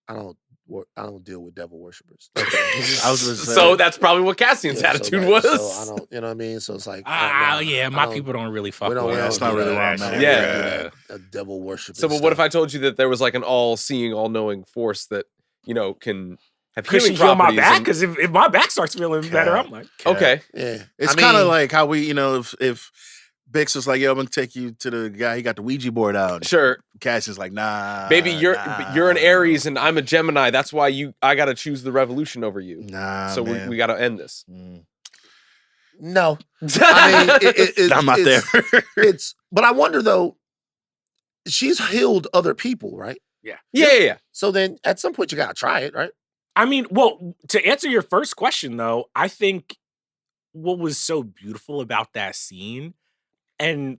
I don't deal with devil worshippers. Okay. I was gonna say. So that's probably what Cassian's attitude was. So I don't, you know what I mean? So it's like, my people don't really fuck with that. That's not really wrong, man. Yeah. A devil worshiper. So, but what if I told you that there was like an all-seeing, all-knowing force that, can have Could healing she heal my properties back? Because if my back starts feeling better, I'm like, okay. Yeah. It's kind of like how we, if Bix was like, yo, I'm going to take you to the guy, he got the Ouija board out. Sure. Cassian's like, nah. Baby, you're an Aries and I'm a Gemini. That's why I got to choose the revolution over you. Nah, so man. we got to end this. No. I mean, I'm not there. But I wonder though, she's healed other people, right? Yeah. So then at some point you got to try it, right? I mean, well, to answer your first question though, I think what was so beautiful about that scene and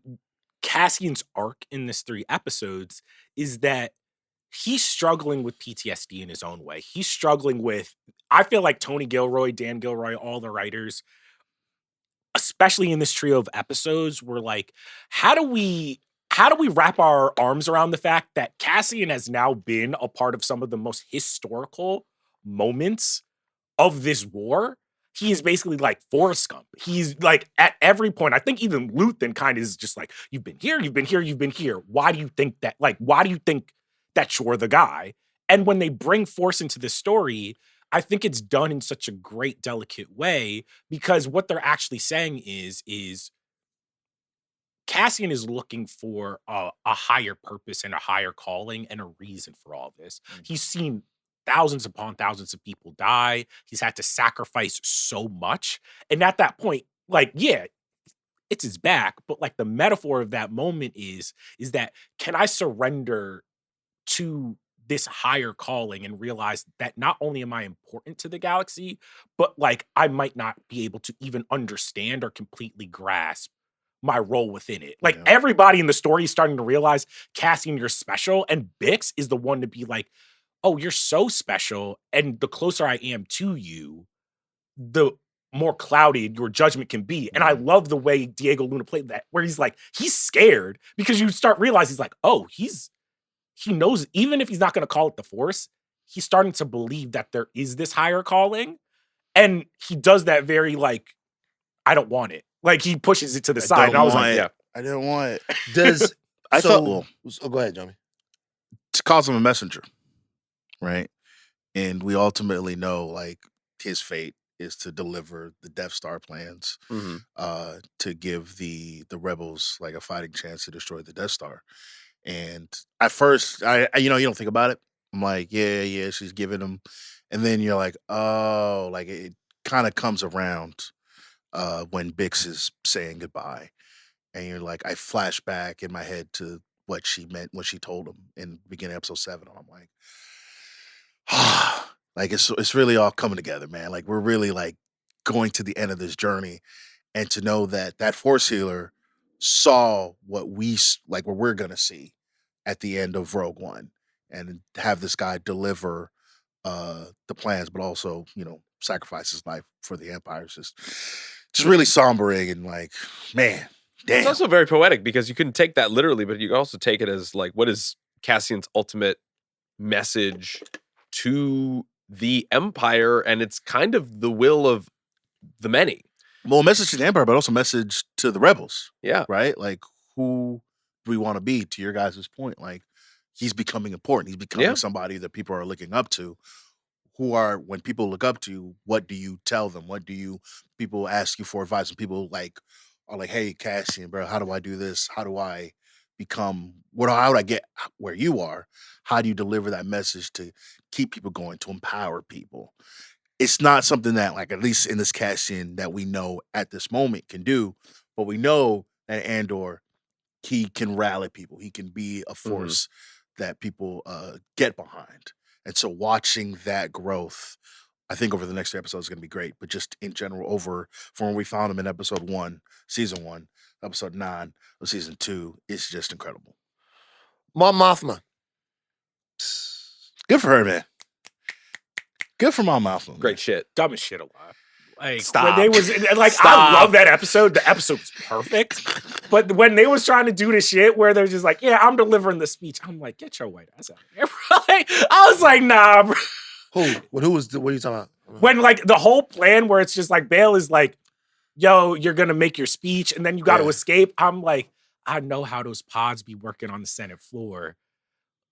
Cassian's arc in this 3 episodes is that he's struggling with PTSD in his own way. He's struggling with, I feel like Tony Gilroy, Dan Gilroy, all the writers, especially in this trio of episodes, were like, how do we wrap our arms around the fact that Cassian has now been a part of some of the most historical moments of this war? He is basically like Forrest Gump. He's like at every point. I think even Lathan kind of is just like, you've been here, you've been here, you've been here. Why do you think that? Like, why do you think that you're the guy? And when they bring Force into the story, I think it's done in such a great, delicate way, because what they're actually saying is Cassian is looking for a higher purpose and a higher calling and a reason for all this. He's seen thousands upon thousands of people die. He's had to sacrifice so much. And at that point, like, yeah, it's his back, but like the metaphor of that moment is that, can I surrender to this higher calling and realize that not only am I important to the galaxy, but like I might not be able to even understand or completely grasp my role within it. Like everybody in the story is starting to realize, Cassian, you're special. And Bix is the one to be like, oh, you're so special. And the closer I am to you, the more clouded your judgment can be. And I love the way Diego Luna played that, where he's like, he's scared, because you start realizing he's like, oh, he knows, even if he's not going to call it the Force, he's starting to believe that there is this higher calling. And he does that very like, I don't want it. Like he pushes it to the side. And I was like, yeah. I didn't want it. Go ahead, Jomi. To calls him a messenger, right? And we ultimately know like his fate is to deliver the Death Star plans, to give the rebels like a fighting chance to destroy the Death Star. And at first, I you don't think about it. I'm like, yeah, she's giving them, and then you're like, oh, like it kind of comes around when Bix is saying goodbye, and you're like, I flash back in my head to what she meant when she told him in the beginning of episode 7. And I'm like, like it's really all coming together, man. Like we're really like going to the end of this journey, and to know that Force healer saw what we're gonna see at the end of Rogue One, and have this guy deliver the plans, but also, sacrifice his life for the Empire. It's just really sombering and like, man, damn. It's also very poetic because you can take that literally, but you can also take it as like, what is Cassian's ultimate message to the Empire? And it's kind of the will of the many. Well, a message to the Empire, but also a message to the rebels. Yeah. Right? Like, who do we want to be, to your guys' point? Like, he's becoming important. He's becoming somebody that people are looking up to. When people look up to you, what do you tell them? People ask you for advice, and people are like, hey, Cassian, bro, how do I do this? How do I become, how do I get where you are? How do you deliver that message to keep people going, to empower people? It's not something that, like, at least in this Cassian that we know at this moment can do, but we know that Andor, he can rally people. He can be a force that people get behind. And so watching that growth, I think over the next 3 episodes is going to be great. But just in general, from when we found him in episode 1, season 1, episode 9 of season 2, it's just incredible. Mon Mothma. Good for her, man. Good for Mon Mothma. Great shit. Dumbest shit alive. Like, Stop. when they was like, I love that episode. The episode was perfect. But when they was trying to do the shit where they're just like, yeah, I'm delivering the speech, I'm like, get your white ass out of here, bro. Like, I was like, nah, bro. What are you talking about? When like the whole plan where it's just like Bail is like, yo, you're gonna make your speech and then you got to escape. I'm like, I know how those pods be working on the Senate floor.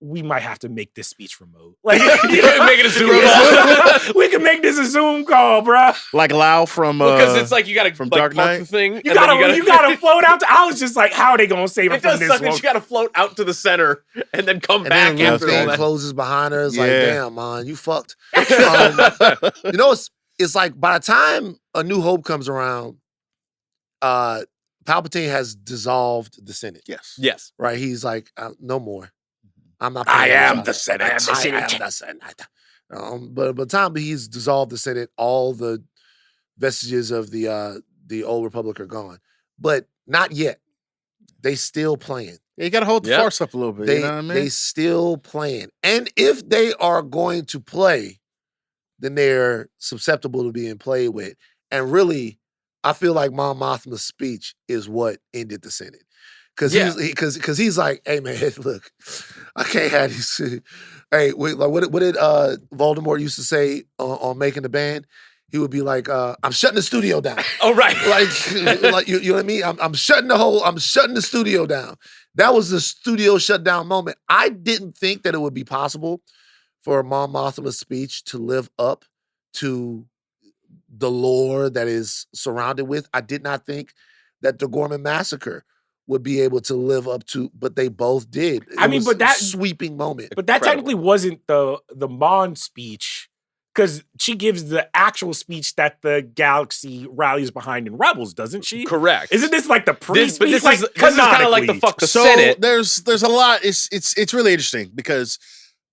We might have to make this speech remote. Like, You can make it a Zoom call. we can make this a Zoom call, bro. Like Lau from Because it's like you got to from like, Dark park Knight? the thing. You gotta float out. I was just like, how are they gonna save it It from does this suck one? that you got to float out to the center and then come And back then after when all thing that. closes behind her, it's like, Yeah. damn, man, you fucked. It's like by the time A New Hope comes around, Palpatine has dissolved the Senate. Yes. Yes. Right? He's like, no more. I'm not. I playing am with the y'all. Senate. I am the Senate. But by the time he's dissolved the Senate, all the vestiges of the old Republic are gone. But not yet. They still playing. Yeah, you got to hold the force up a little bit. They you know what I mean? they still playing. And if they are going to play, then they're susceptible to being played with. And really, I feel like Mon Mothma's speech is what ended the Senate. Because he's like, hey man, look, I can't have these. Hey, wait, like what did Voldemort used to say on Making the Band? He would be like, I'm shutting the studio down. Oh, right. Like you know what I mean? I'm shutting the studio down. That was the studio shutdown moment. I didn't think that it would be possible for Mon Mothma's speech to live up to the lore that is surrounded with. I did not think that the Gorman Massacre would be able to live up to, but they both did. It was but that a sweeping moment. But that Incredible. technically wasn't the Mon speech, because she gives the actual speech that the galaxy rallies behind in Rebels, doesn't she? Correct. Isn't this like the pre-speech? But this like, is kind of like the canonically. fuck the So Senate. there's a lot. It's really interesting because,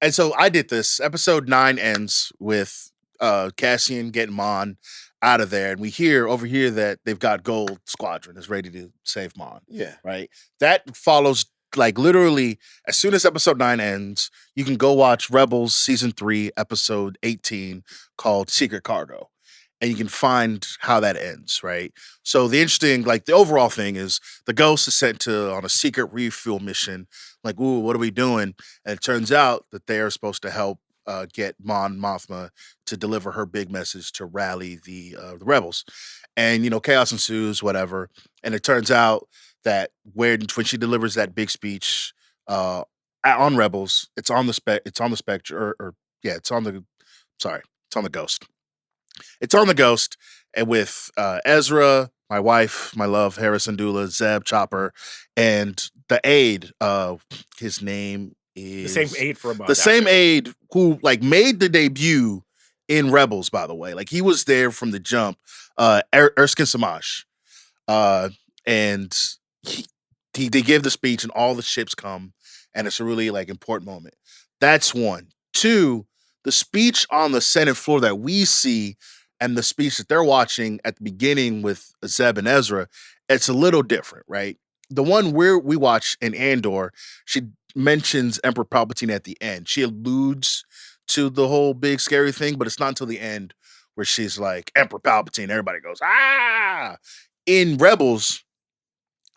and so I did this. Episode 9 ends with Cassian getting Mon out of there, and we hear over here that they've got Gold Squadron is ready to save Mon. Yeah. Right. That follows like literally as soon as episode 9 ends, you can go watch Rebels season 3, episode 18, called Secret Cargo. And you can find how that ends, right? So the interesting, like the overall thing is the Ghost is sent on a secret refuel mission. Like, ooh, what are we doing? And it turns out that they are supposed to help get Mon Mothma to deliver her big message to rally the rebels. And, chaos ensues, whatever. And it turns out that when she delivers that big speech on Rebels, it's on the Ghost. It's on the Ghost, and with Ezra, my wife, my love, Harrison Dula, Zeb, Chopper, and the aide. His name is The same aide from the same aide who like made the debut in Rebels. By the way, like he was there from the jump. Erskine Samaj, and they give the speech, and all the ships come, and it's a really like important moment. That's one. Two. The speech on the Senate floor that we see and the speech that they're watching at the beginning with Zeb and Ezra, it's a little different, right? the one where we watch in Andor, she mentions Emperor Palpatine at the end. She alludes to the whole big scary thing, but it's not until the end where she's like, Emperor Palpatine, everybody goes, ah! In Rebels,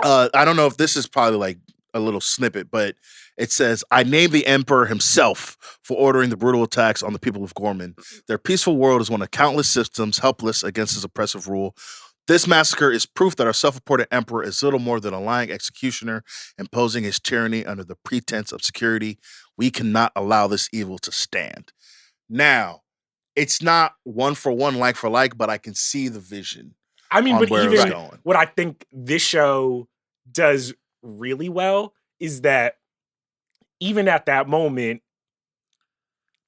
I don't know if this is probably like a little snippet, but it says, I name the Emperor himself for ordering the brutal attacks on the people of Gorman. Their peaceful world is one of countless systems, helpless against his oppressive rule. This massacre is proof that our self-reported emperor is little more than a lying executioner imposing his tyranny under the pretense of security. We cannot allow this evil to stand. Now, it's not one for one, like for like, but I can see the vision. I mean, on but where it's even going. what I think this show does really well is that even at that moment,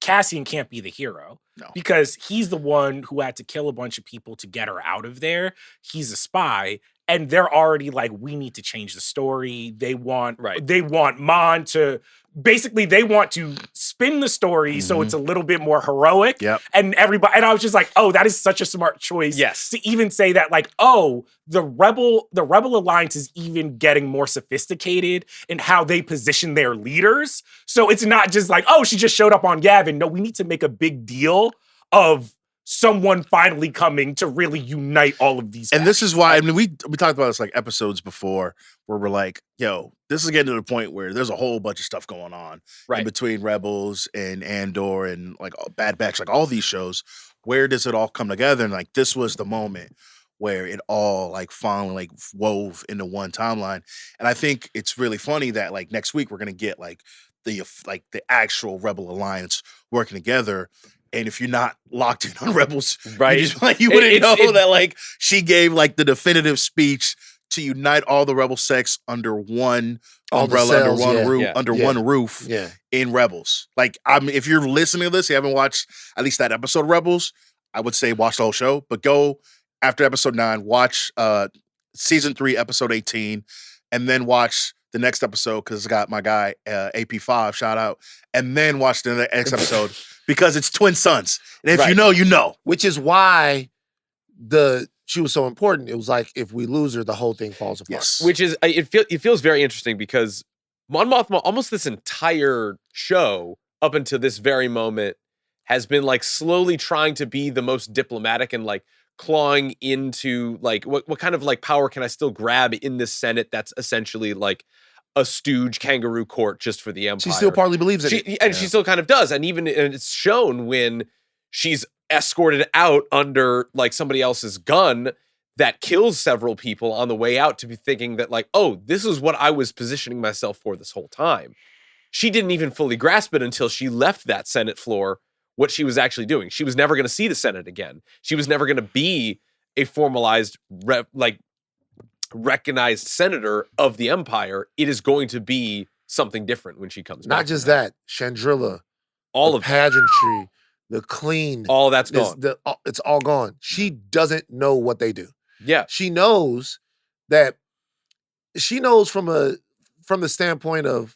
Cassian can't be the hero. No. Because he's the one who had to kill a bunch of people to get her out of there. He's a spy. And they're already like, we need to change the story. They want Mon to basically they want to spin the story so it's a little bit more heroic. Yep. And everybody, and I was just like, oh, that is such a smart choice. Yes. To even say that, like, oh, the Rebel Alliance is even getting more sophisticated in how they position their leaders. So it's not just like, oh, she just showed up on Yavin. No, we need to make a big deal of someone finally coming to really unite all of these. And this is why, I mean, we talked about this like episodes before where we're like, yo, this is getting to the point where there's a whole bunch of stuff going on in between Rebels and Andor and like Bad Batch, like all these shows. Where does it all come together? And like, this was the moment where it all like finally like wove into one timeline. And I think it's really funny that like next week we're going to get like the actual Rebel Alliance working together. And if you're not locked in on Rebels, you wouldn't know that like she gave like the definitive speech to unite all the Rebel sects under one umbrella, under one roof in Rebels. Like, if you're listening to this, you haven't watched at least that episode of Rebels, I would say watch the whole show. But go after episode 9, watch season 3, episode 18, and then watch the next episode because it's got my guy AP5, shout out, and then watch the next episode. Because it's twin sons. And if you know, you know. Which is why she was so important. It was like, if we lose her, the whole thing falls apart. Yes. Which is, it feels very interesting because Mon Mothma, almost this entire show, up until this very moment, has been like slowly trying to be the most diplomatic and like clawing into like, what kind of like power can I still grab in this Senate that's essentially like a stooge kangaroo court just for the Empire. She still partly believes in it. And she still kind of does. And even it's shown when she's escorted out under like somebody else's gun that kills several people on the way out to be thinking that like, oh, this is what I was positioning myself for this whole time. She didn't even fully grasp it until she left that Senate floor, what she was actually doing. She was never going to see the Senate again. She was never going to be a formalized recognized senator of the Empire. It is going to be something different when she comes back. Not just that, Chandrilla, all the of pageantry, the clean, all that's gone. It's all gone. She doesn't know what they do. Yeah, she knows that. She knows from the standpoint of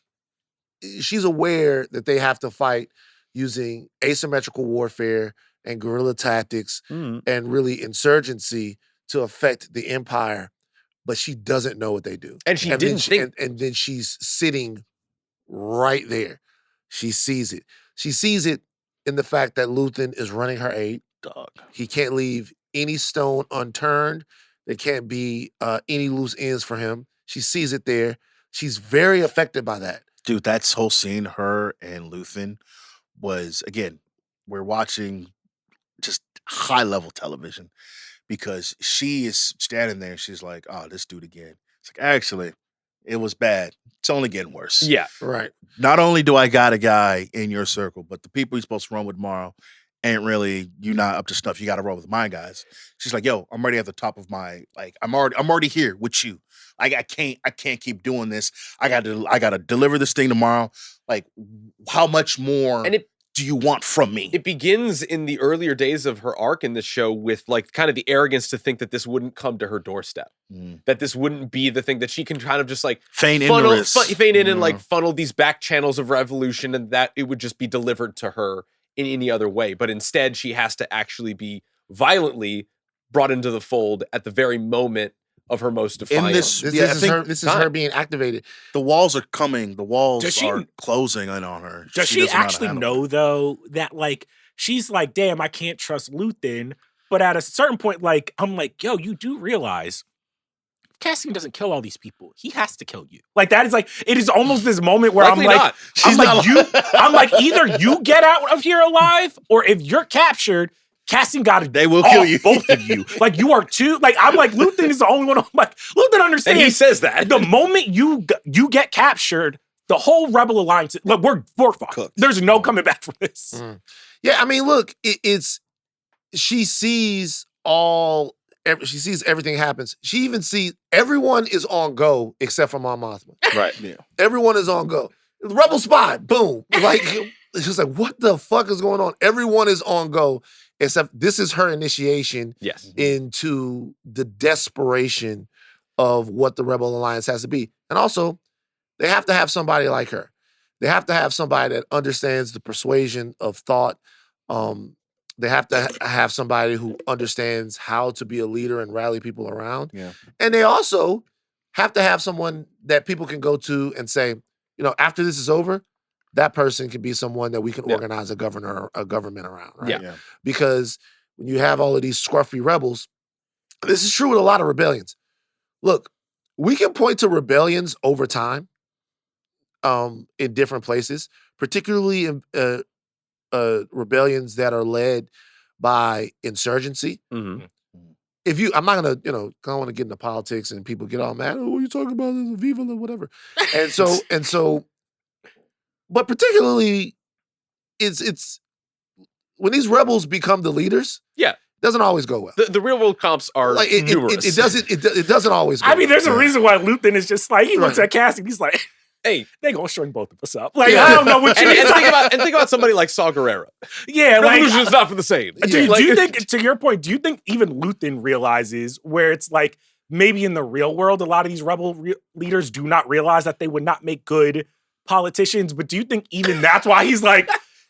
she's aware that they have to fight using asymmetrical warfare and guerrilla tactics and really insurgency to affect the Empire. But she doesn't know what they do. And she didn't think. And then she's sitting right there. She sees it. She sees it in the fact that Lathan is running her aid. Dog. He can't leave any stone unturned. There can't be any loose ends for him. She sees it there. She's very affected by that. Dude, that whole scene, her and Lathan, was, again, we're watching just high-level television. Because she is standing there and she's like, oh, this dude again. It's like, actually, it was bad. It's only getting worse. Yeah. Right. Not only do I got a guy in your circle, but the people you're supposed to run with tomorrow ain't really, you not up to stuff. You got to roll with my guys. She's like, yo, I'm already at the top of my, like, I'm already here with you. Like, I can't keep doing this. I got to deliver this thing tomorrow. Like, how much more do you want from me? It begins in the earlier days of her arc in this show with like kind of the arrogance to think that this wouldn't come to her doorstep, that this wouldn't be the thing that she can kind of just like feign in and like funnel these back channels of revolution, and that it would just be delivered to her in any other way. But instead, she has to actually be violently brought into the fold at the very moment of her most defiant. This is her being activated. The walls are coming. The walls Does are closing in on her. Does she doesn't how to actually handle know it. though that like she's like, damn, I can't trust Lathan. But at a certain point, like I'm like, yo, you do realize Cassian doesn't kill all these people. He has to kill you. Like that is like it is almost this moment where Likely I'm like, not. I'm like either you get out of here alive, or if you're captured, Cassian They will kill you. both of you. Like you are two. Like I'm like Lathan is the only one. I'm like Lathan understands. And he says that the moment you get captured, the whole Rebel Alliance, like we're fucked. Cooked. There's no coming back from this. Yeah, I mean, look, she sees she sees everything happens. She even sees everyone is on go except for Mon Mothma. Right. Yeah. Everyone is on go. Rebel spy, boom. Like she's like, what the fuck is going on? Everyone is on go except this is her initiation yes. into the desperation of what the Rebel Alliance has to be. And also, they have to have somebody like her. They have to have somebody that understands the persuasion of thought. They have to have somebody who understands how to be a leader and rally people around. Yeah. And they also have to have someone that people can go to and say, you know, after this is over, that person can be someone that we can organize a government around, right? Yeah. Because when you have all of these scruffy rebels, this is true with a lot of rebellions. Look, we can point to rebellions over time in different places, particularly in rebellions that are led by insurgency. Mm-hmm. I'm not gonna, I don't want to get into politics and people get all mad. Oh, what are you talking about? Viva or whatever. And so, but particularly, it's when these rebels become the leaders. Yeah, it doesn't always go well. The real world comps are like numerous. It doesn't always go I mean, well. there's a reason why Lathan is just like he looks at Cassian. He's like, hey, they gonna string both of us up. Like I don't know what you and think about somebody like Saw Gerrera. Yeah, Revolution's not for the same. Do you think, to your point, do you think even Lathan realizes where it's like maybe in the real world, a lot of these rebel leaders do not realize that they would not make good politicians? But do you think even that's why he's like,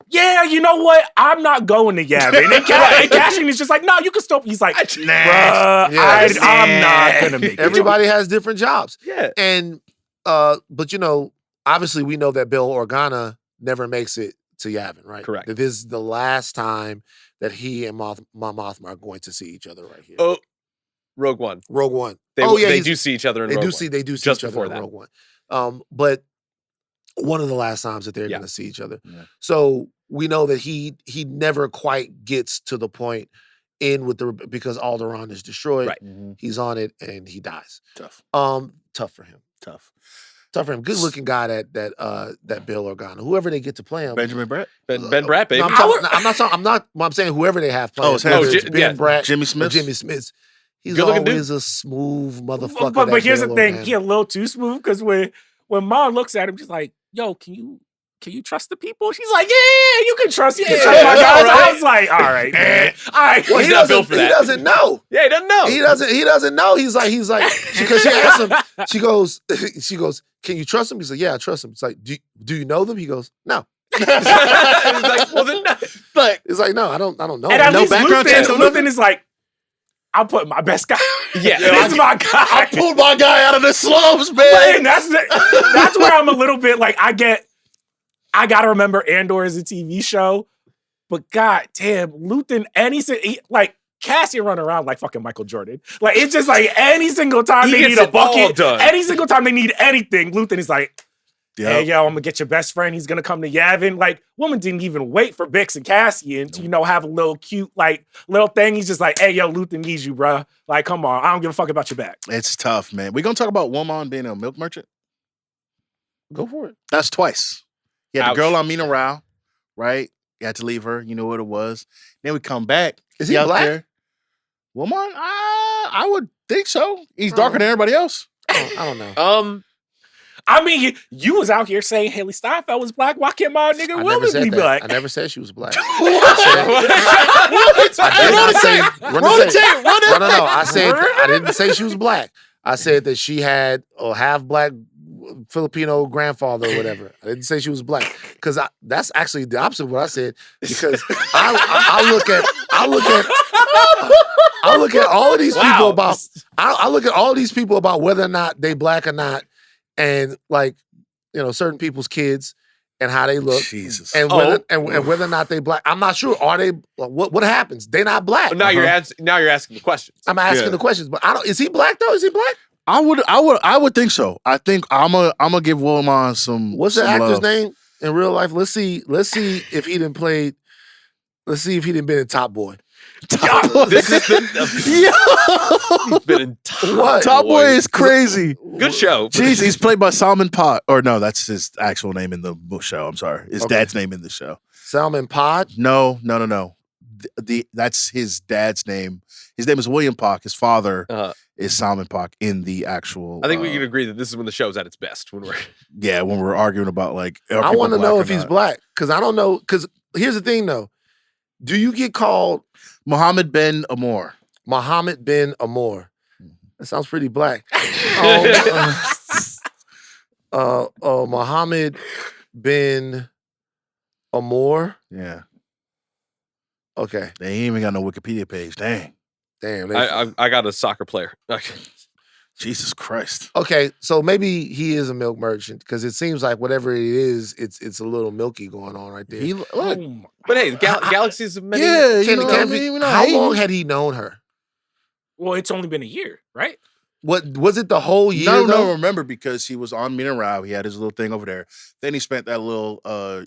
yeah, you know what? I'm not going to Yavin. And Cassian is just like, no, you can still. He's like, nah, I'm not gonna make it. Everybody has different jobs. Yeah, and. But obviously we know that Bail Organa never makes it to Yavin, right? Correct. That this is the last time that he and Mon Mothma are going to see each other right here. Oh, Rogue One. They do see each other in Rogue One. They do see just each other before in that. Rogue One. But one of the last times that they're going to see each other. Yeah. So we know that he never quite gets to the point because Alderaan is destroyed. Right. Mm-hmm. He's on it and he dies. Tough. Tough for him. Tough for him. Good looking guy that Bail Organa. Whoever they get to play him. Benjamin Bratt. Ben Bratt, baby. I'm saying whoever they have playing. Ben Bratt, Jimmy Smith. He's always a smooth motherfucker. But here's the thing, he a little too smooth because when Mom looks at him, she's like, yo, can you trust the people? She's like, yeah, you can trust. You can trust my guys. I was like, all right, man. All right. Well, he's not built for that. He doesn't know. Yeah, he doesn't know. He doesn't know. He's like, because she asked him, she goes, can you trust him? He's like, yeah, I trust him. It's like, do you know them? He goes, no. He's like, well then, but it's like, no, I don't know. And at no least background check. Lathan is like, I'll put my best guy. Yeah, this is my guy. I pulled my guy out of the slums, man. That's where I'm a little bit like, I gotta remember Andor as a TV show, but god damn, Lathan, like Cassian run around like fucking Michael Jordan. Like it's just like any single time they need a bucket, any single time they need anything, Lathan is like, hey yo, I'm gonna get your best friend. He's gonna come to Yavin. Like woman didn't even wait for Bix and Cassian to have a little cute little thing. He's just like, hey yo, Lathan needs you, bro. Like come on, I don't give a fuck about your back. It's tough, man. We gonna talk about Woman being a milk merchant. Go for it. That's twice. You had the girl on Mina Rao, right? You had to leave her. You know what it was. Then we come back. Is he out black? there. Woman, I would think so. He's darker than everybody else. I don't know. I mean, you was out here saying Haley Steinfeld was black. Why can't my nigga Willis be black? I never said she was black. Run the tape. No. I didn't say she was black. I said that she had a half black Filipino grandfather or whatever. I didn't say she was black because that's actually the opposite of what I said. Because I look at all of these people about I look at all these people about whether or not they black or not, and like certain people's kids and how they look, Jesus, and whether or not they black. I'm not sure. Are they? What happens? They're not black. Now you're asking the questions. I'm asking the questions, but I don't. Is he black though? Is he black? I would think so. I think I'm gonna give Wilmon some. What's the some actor's love. name in real life? Let's see if he didn't play. Let's see if he didn't been in Top Boy. This is he's been in Top Boy is crazy. Good show. Jeez, he's played by Salman Pod. Or no, that's his actual name in the show. I'm sorry, his dad's name in the show. Salman Pod? No. That's his dad's name. His name is William Pak. His father is Salman Pak in the actual. I think we can agree that this is when the show's at its best. When we're arguing about like. I want to know if he's black because I don't know. Because here's the thing, though. Do you get called Mohammed Ben Amor? Mohammed Ben Amor. That sounds pretty black. Mohammed Ben Amor. Yeah. Okay. They ain't even got no Wikipedia page. Damn. I got a soccer player. Okay. Jesus Christ. Okay, so maybe he is a milk merchant because it seems like whatever it is, it's a little milky going on right there. But hey, galaxies of many. Yeah, how long had he known her? Well, it's only been a year, right? What was it? The whole year? No. Remember, because he was on Mineral, he had his little thing over there. Then he spent that little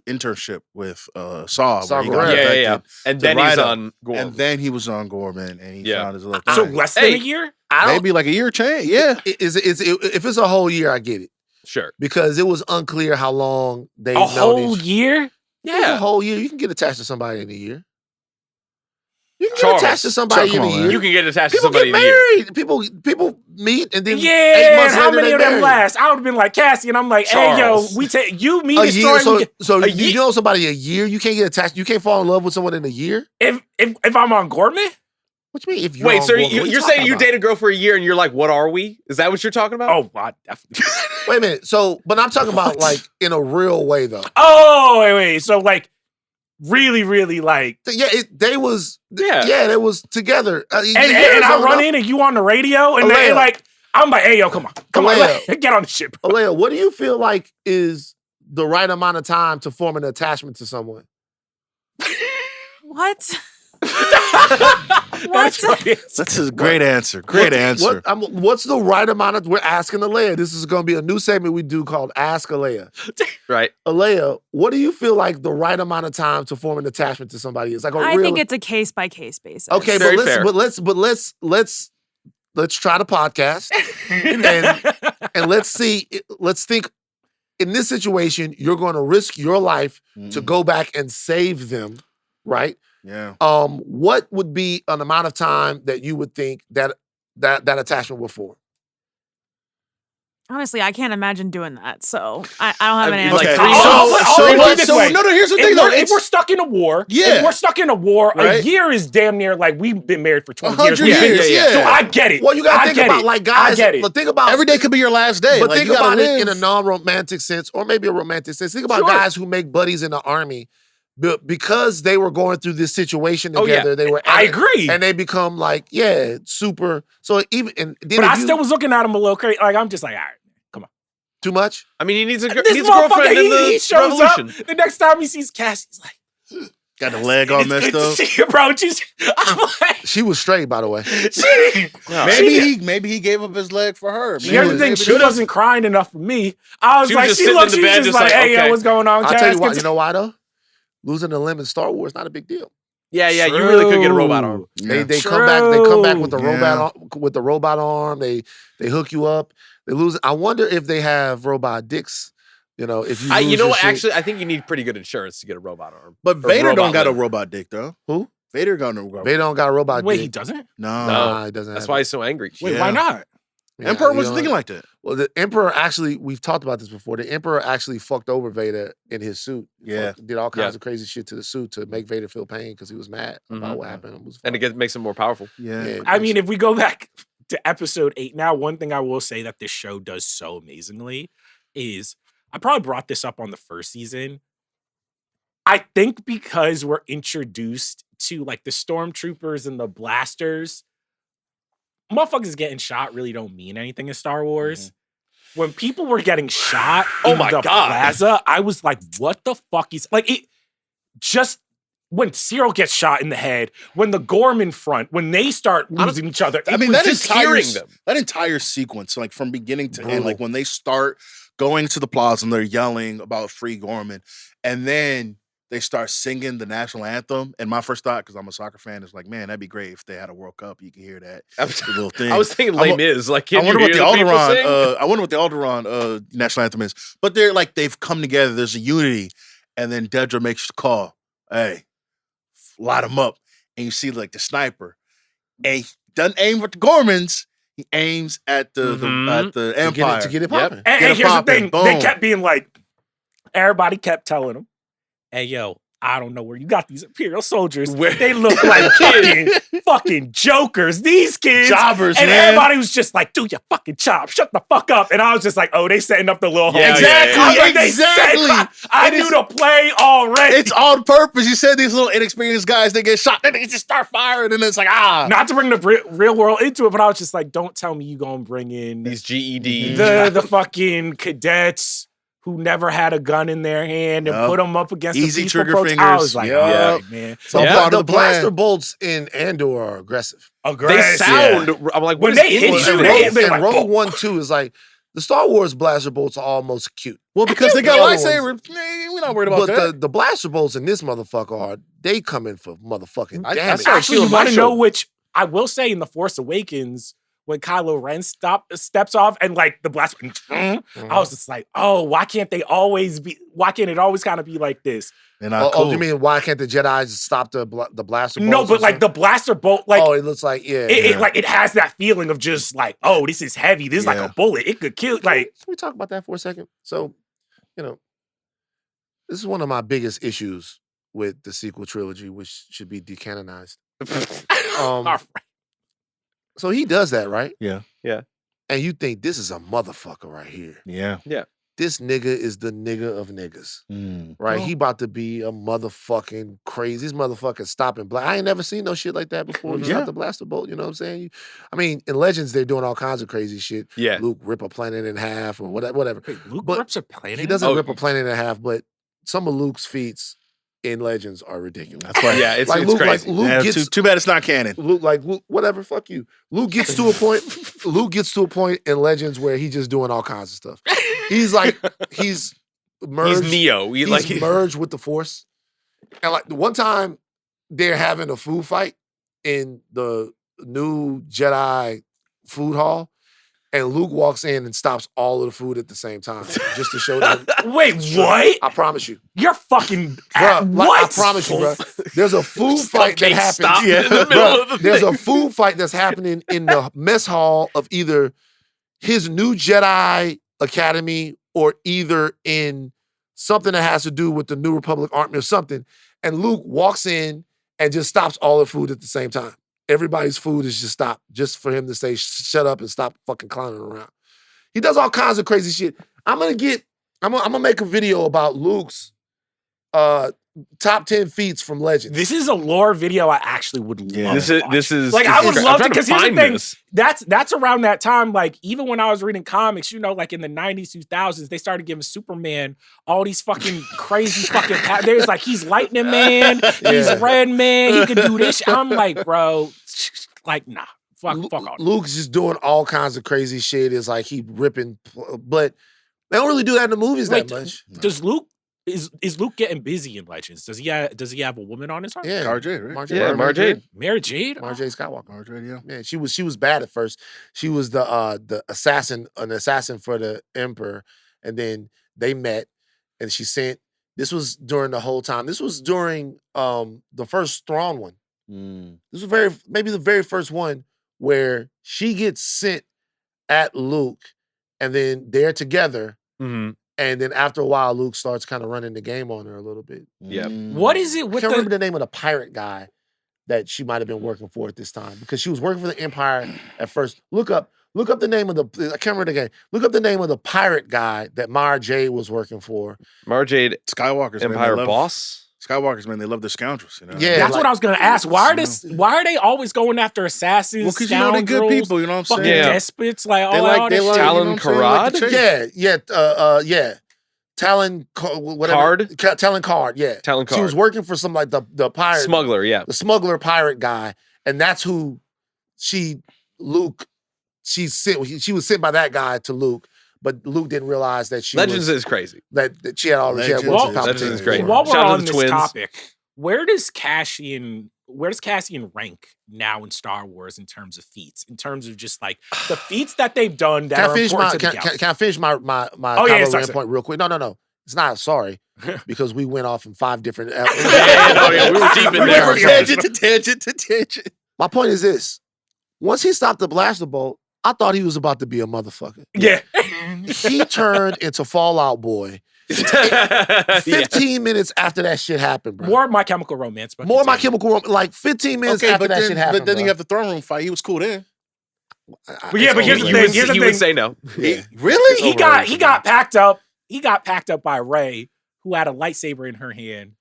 internship with Saw. Saw yeah. And then he's on Gorman. And then he was on Gorman, and he found his little thing. So less than a year? Maybe like a year change. Yeah. If it's a whole year, I get it. Sure. Because it was unclear how long they known whole year? Yeah. A whole year. You can get attached to somebody in a year. You can get attached to somebody in a year. You can get attached to somebody in a year. People meet and then 8 months how later many of them last? I would have been like Cassie, and I'm like, Charles. hey, yo, you meet a year. story. So you know somebody a year, you can't get attached. You can't fall in love with someone in a year. If I'm on Gorman. What you mean? If wait, so you're saying you date a girl for a year and you're like, what are we? Is that what you're talking about? Oh, I definitely. Wait a minute. So, but I'm talking about like in a real way though. Oh, wait. So like, really, really like. They was together. And I run in and you on the radio and they like, I'm like, hey, yo, come on, get on the ship. Aleya, what do you feel like is the right amount of time to form an attachment to someone? What? That's a great answer. Great answer. What's the right amount of? We're asking Aleya. This is going to be a new segment we do called Ask Aleya. Right. Aleya, what do you feel like the right amount of time to form an attachment to somebody is? Like I think it's a case by case basis. Okay, but let's try the podcast and let's see. Let's think. In this situation, you're going to risk your life to go back and save them, right? Yeah. What would be an amount of time that you would think that attachment would form? Honestly, I can't imagine doing that. So I don't have an answer. Like 3 months. No, here's the thing though. If we're stuck in a war, right? a year is damn near like we've been married for 20 years. Yeah. So I get it. Well, you got to think about like guys. Think about every day could be your last day. But like, think about it in a non-romantic sense, or maybe a romantic sense. Think about guys who make buddies in the army. Because they were going through this situation together, they were. I agree, and they become like, super. So even, but I still was looking at him a little crazy. Like I'm just like, all right, come on, too much. I mean, he needs a this girlfriend in the he shows revolution. Up. The next time he sees Cass, he's like, got the leg all messed up. Bro, she was straight, by the way. Maybe he gave up his leg for her. Here's the thing: she wasn't crying enough for me. I was like, she was just like, hey, yo, what's going on, Cass? I'll tell you why. You know why though? Losing a limb in Star Wars not a big deal. Yeah, you really could get a robot arm. They come back. They come back with the robot arm. They hook you up. They lose. I wonder if they have robot dicks. If you you know what? Actually, I think you need pretty good insurance to get a robot arm. But Vader don't got a robot dick though. Who? Vader got no robot. Vader don't got a robot dick. Wait, he doesn't? No, he doesn't. That's why he's so angry. Wait, why not? Yeah, Emperor wasn't thinking like that. Well, the Emperor actually, we've talked about this before. The Emperor actually fucked over Vader in his suit. Yeah. Did all kinds of crazy shit to the suit to make Vader feel pain because he was mad about what happened. And it makes him more powerful. Yeah. I mean, if we go back to episode 8 now, one thing I will say that this show does so amazingly is, I probably brought this up on the first season, I think because we're introduced to like the stormtroopers and the blasters, motherfuckers getting shot really don't mean anything in Star Wars. When people were getting shot in the plaza, I was like, what the fuck is like it just when Cyril gets shot in the head, when the Gorman front, when they start losing each other. I mean, that entire sequence, like from beginning to end, like when they start going to the plaza and they're yelling about Free Gorman, and then they start singing the national anthem. And my first thought, because I'm a soccer fan, is like, man, that'd be great if they had a World Cup. You can hear that little thing. I was thinking Les Mis. Like, I wonder what the Alderaan. I wonder what the Alderaan national anthem is. But they're like they've come together. There's a unity, and then Dedra makes the call. Hey, light them up, and you see like the sniper, and he doesn't aim at the Gormans. He aims at the Empire to get it popping. And here's the thing: they kept being like, everybody kept telling them, "Hey, yo, I don't know where you got these Imperial soldiers. They look like fucking jokers. These kids, jobbers, and man. everybody was just like, dude, you fucking chop, shut the fuck up." And I was just like, oh, they setting up the little hole. Exactly. I knew the play already. It's on purpose. You said these little inexperienced guys, they get shot, then they just start firing, and it's like, Not to bring the real world into it, but I was just like, don't tell me you gonna bring in these GEDs, the fucking cadets who never had a gun in their hand and put them up against easy the trigger fingers. I was like, man. So the blaster bolts in Andor are aggressive. They sound. I'm like, when they hit you, and Rogue One 2 is like the Star Wars blaster bolts are almost cute. Well, because they got lightsabers. We're not worried about that. But the blaster bolts in this motherfucker they coming for motherfucking damage. Actually, you want to know which? I will say in The Force Awakens, when Kylo Ren steps off and like the blast, I was just like, oh, why can't it always kind of be like this? Oh, you mean why can't the Jedi stop the blaster bolts? No, but like the blaster bolt, like it looks like it has that feeling of just like, oh, this is heavy. This is like a bullet. It could kill. Like, can we talk about that for a second? So, this is one of my biggest issues with the sequel trilogy, which should be decanonized. So he does that, right? Yeah. Yeah. And you think this is a motherfucker right here. Yeah. Yeah. This nigga is the nigga of niggas. Right? He about to be a motherfucking crazy. This motherfucker stopping black. I ain't never seen no shit like that before. You stop the blaster bolt, you know what I'm saying? I mean, in Legends, they're doing all kinds of crazy shit. Yeah. Luke rip a planet in half or whatever. Wait, Luke but rips a planet? He doesn't rip a planet in half, but some of Luke's feats in Legends are ridiculous. That's right. Yeah, it's Luke, crazy. Luke gets too bad it's not canon. Luke, whatever, fuck you. Luke gets to a point. Luke gets to a point in Legends where he's just doing all kinds of stuff. He's merged. He's Neo. He's merged with the Force. And like one time, they're having a food fight in the new Jedi food hall. And Luke walks in and stops all of the food at the same time, just to show them. Wait, what? I promise you. You're fucking what? I promise you, bro. There's a food fight that happens. In the middle of the There's a food fight that's happening in the mess hall of either his new Jedi Academy or either in something that has to do with the New Republic Army or something. And Luke walks in and just stops all the food at the same time. Everybody's food is just stopped just for him to say, shut up and stop fucking clowning around. He does all kinds of crazy shit. I'm gonna make a video about Luke's top 10 feats from Legends. This is a lore video I actually would love. This is like I would love to, because here's the thing. This. That's around that time. Like even when I was reading comics, like in the 90s, 2000s, they started giving Superman all these fucking crazy fucking. There's like he's Lightning Man, he's Red Man, he could do this. I'm like, bro, like nah, fuck all. Luke's just doing all kinds of crazy shit. It's like he ripping, but they don't really do that in the movies that much. Does Luke? Is Luke getting busy in Legends? Does he have a woman on his heart? Yeah, Mara Jade, right? Mara Jade. Mary Jade? Mara Jade Skywalker. Mara Jade, yeah. Man, she was bad at first. She was the assassin for the Emperor, and then they met, and she sent. This was during the whole time. This was during the first Thrawn one. This was maybe the very first one where she gets sent at Luke, and then they're together. And then after a while, Luke starts kind of running the game on her a little bit. Yeah. What is it with I can't remember the name of the pirate guy that she might have been working for at this time, because she was working for the Empire at first. Look up the name of the. I can't remember the game. Look up the name of the pirate guy that Mara Jade was working for. Mara Jade, Skywalker's Empire boss. Skywalkers, man, they love their scoundrels. You know? Yeah, That's like- what I was gonna ask. Why are they always going after assassins? Well, because you know they're good people. You know what I'm Fucking saying? Yeah. despots. Like, They all like that shit. Talon you know what I'm saying? They like to Karad? chase. yeah. Talon, whatever. Talon Card, yeah. Talon She was Card. working for some like the pirate Smuggler, yeah. the smuggler pirate guy, and that's who she was sent by that guy to Luke, but Luke didn't realize that Legends is crazy. that she had already Legends worked with is- Palpatine. Legends is great. While we're Shout out to on the this twins. topic, where does Cassian rank now in Star Wars in terms of feats? In terms of just like the feats that they've done that Can I are finish important my to the can galaxy? I finish my Oh, yeah, Kylo sorry, Ren sorry. point real quick? No. It's not sorry because we went off in 5 different. Yeah, we were deep in there. Tangent to tangent to tangent. My point is this: once he stopped the blaster bolt, I thought he was about to be a motherfucker. Yeah. He turned into Fallout Boy. 15 minutes after that shit happened, bro. More My Chemical Romance. But More My continue. Chemical Romance. Like 15 minutes Okay, after but that shit happened. then bro. you have the throne room fight. He was cool then. But yeah, but here's the You thing. would, Here's the you would thing. say no. Yeah. Really? He got packed up. He got packed up by Rey, who had a lightsaber in her hand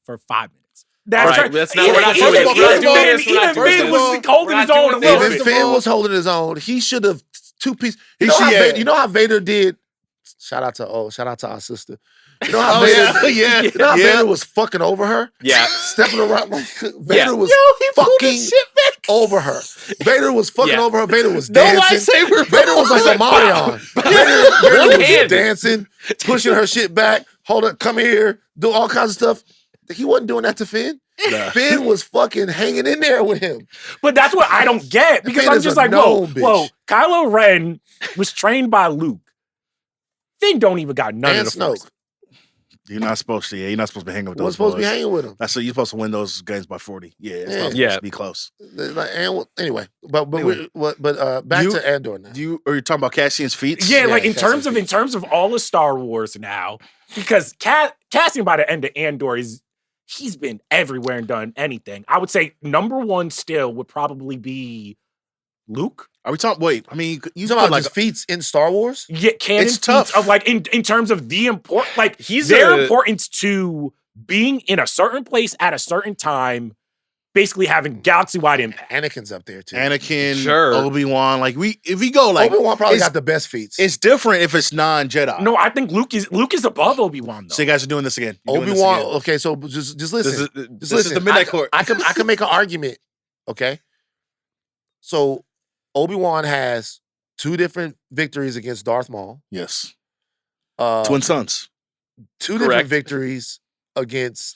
for 5 minutes. That's All right, right. that's not- we're not Even doing this. We're not doing this. We're not Even doing Finn this. was holding We're his not own a doing little this. Even bit. Finn was holding his own. He should have 2 pieces. You He know, how should- Vader, you know how Vader did? Shout out to our sister. You know how Oh, Vader, yeah. You know how Yeah. Vader was fucking over her? Yeah. Stepping around like Vader Yeah. was He pulled fucking his shit back. over her. Vader was fucking Yeah. over her. Vader was No dancing. lightsaber. Vader was like a Marion. Vader One was hand. dancing, pushing her shit back. Hold up, come here, do all kinds of stuff. He wasn't doing that to Finn. Nah. Finn was fucking hanging in there with him. But that's what I don't get because Finn I'm is just a like, whoa, gnome, bitch. whoa. Kylo Ren was trained by Luke. Finn don't even got none And of the Force. Snoke. You're not supposed to. Yeah, you're not supposed to be hanging with those. Wasn't supposed to be boys. hanging with him. That's so you're supposed to win those games by 40. Yeah, it's Yeah. not Yeah. supposed to be close. Like, and anyway, but Anyway. back You- to Andor now. Are you talking about Cassian's feats? Yeah, like in Cassian's terms of all of Star Wars now, because Cassian by the end of Andor he's been everywhere and done anything. I would say number one still would probably be Luke. Are we talking? Wait, I mean, you You talking talking about like just feats in Star Wars? Yeah, canon It's feats tough. of like in terms of the important, like He's their a- importance to being in a certain place at a certain time, basically having galaxy-wide impact. Anakin's up there too. Anakin, Sure. Obi-Wan. Like if we go like Obi-Wan probably it's- got the best feats. it's different if it's non-Jedi. No, I think Luke is above Obi-Wan though. So you guys are doing this again. You're doing this Obi-Wan. again. Okay, so just listen. This is the Midnight Court. I can make an argument. Okay, so Obi-Wan has 2 different victories against Darth Maul. Yes. Uh, Twin sons. 2 Correct. different victories against.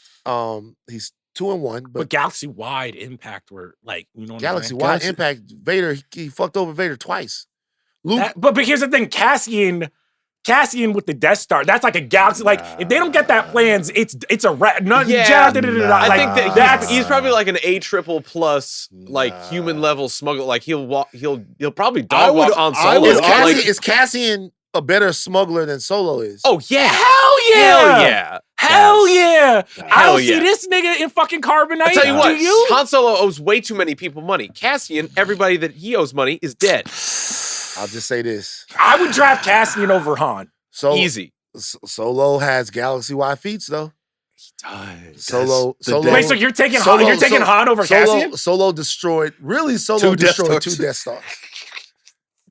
He's 2-1, but but galaxy-wide impact were like, you know what I'm galaxy saying? wide Galaxy- impact. Vader, he fucked over Vader twice. Luke, But here's the thing, Cassian with the Death Star, that's like a galaxy. Like if they don't get that plans, it's a none. Yeah, I I think that that's he's probably like an A triple plus, like Nah. human level smuggler. Like he'll probably I dog would- walk on I Solo. would is, argue- Cassian, is Cassian a better smuggler than Solo is? Oh yeah, hell yeah, hell yeah. hell yeah. I Hell don't see yeah. this nigga in fucking carbonite. I tell you what, do you? Han Solo owes way too many people money. Cassian, everybody that he owes money is dead. I'll just say this. I would draft Cassian over Han. So Easy. Solo has galaxy-wide feats though. Solo. the Solo. Wait, so you're taking Solo- Han? You're taking so- Han over Cassian? Solo destroyed. Really, Solo 2 Death destroyed Stars. 2 Death Stars.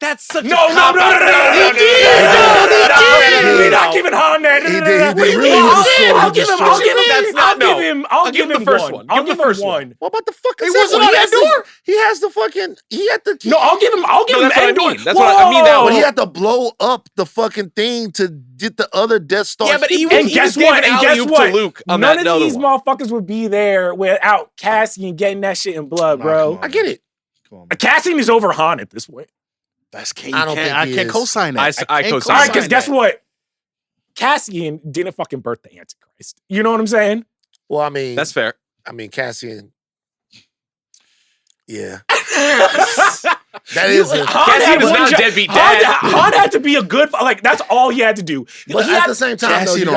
That's such No, a no, cop no, out. no, no, no, no, He did. We're not giving Han that. He No, did. no, He no. did. Really I'll destroyed. give him. He I'll give him. destroyed. That's not- no. I'll I'll give him the first one. one. I'll Give give the him first one. one. What about the fucking? He second wasn't one? on He has Andor. He has the fucking. He had the. No, I'll give him. I'll give No, him. that's what I Andor. mean. That's what I mean that But one. he had to blow up the fucking thing to get the other Death Stars. Yeah, but he And was guess giving what? And guess alley-oop what? to Luke on None that of other these one. motherfuckers would be there without Cassian getting that shit in blood, Nah, bro. come on. I get it. Come on, man. Cassian is over Han at this point. That's I don't think I he can't is. co-sign that. I can't co-sign All right, that. because guess what? Cassian didn't fucking birth the Antichrist. You know what I'm saying? Well, I mean, That's fair. Cassian. Yeah, that is. Han Cassian had was one not a job. deadbeat Han- dad. Han had to be a good, like that's all he had to do. But He at had- the same time, though, Cassian you or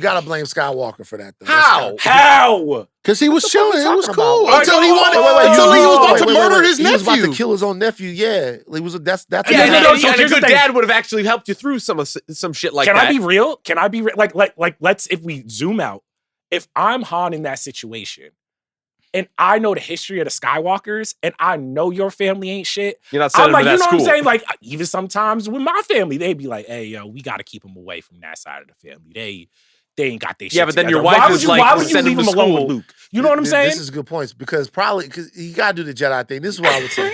gotta Han? blame Skywalker for that. Though. How? how? Because he was What the fuck chilling. you It was talking cool about? until he wanted. Wait, until he was about wait, to wait, murder wait. his He was about to nephew. kill his own nephew. Yeah, he was. That's. Yeah, No, and, no, no, and so a here's the good thing. dad would have actually helped you through some shit like Can that. I be real? Can I be like let's if we zoom out, if I'm Han in that situation, and I know the history of the Skywalkers, and I know your family ain't shit, You're not I'm sending like, him to you that know school. what I'm saying? Like, even sometimes with my family, they'd be like, hey, yo, we got to keep them away from that side of the family. They ain't got their shit Yeah, but then your together. wife is like, why would you send him leave to him alone with school. Luke? You know what I'm saying? This is good points because you got to do the Jedi thing. This is what I would say.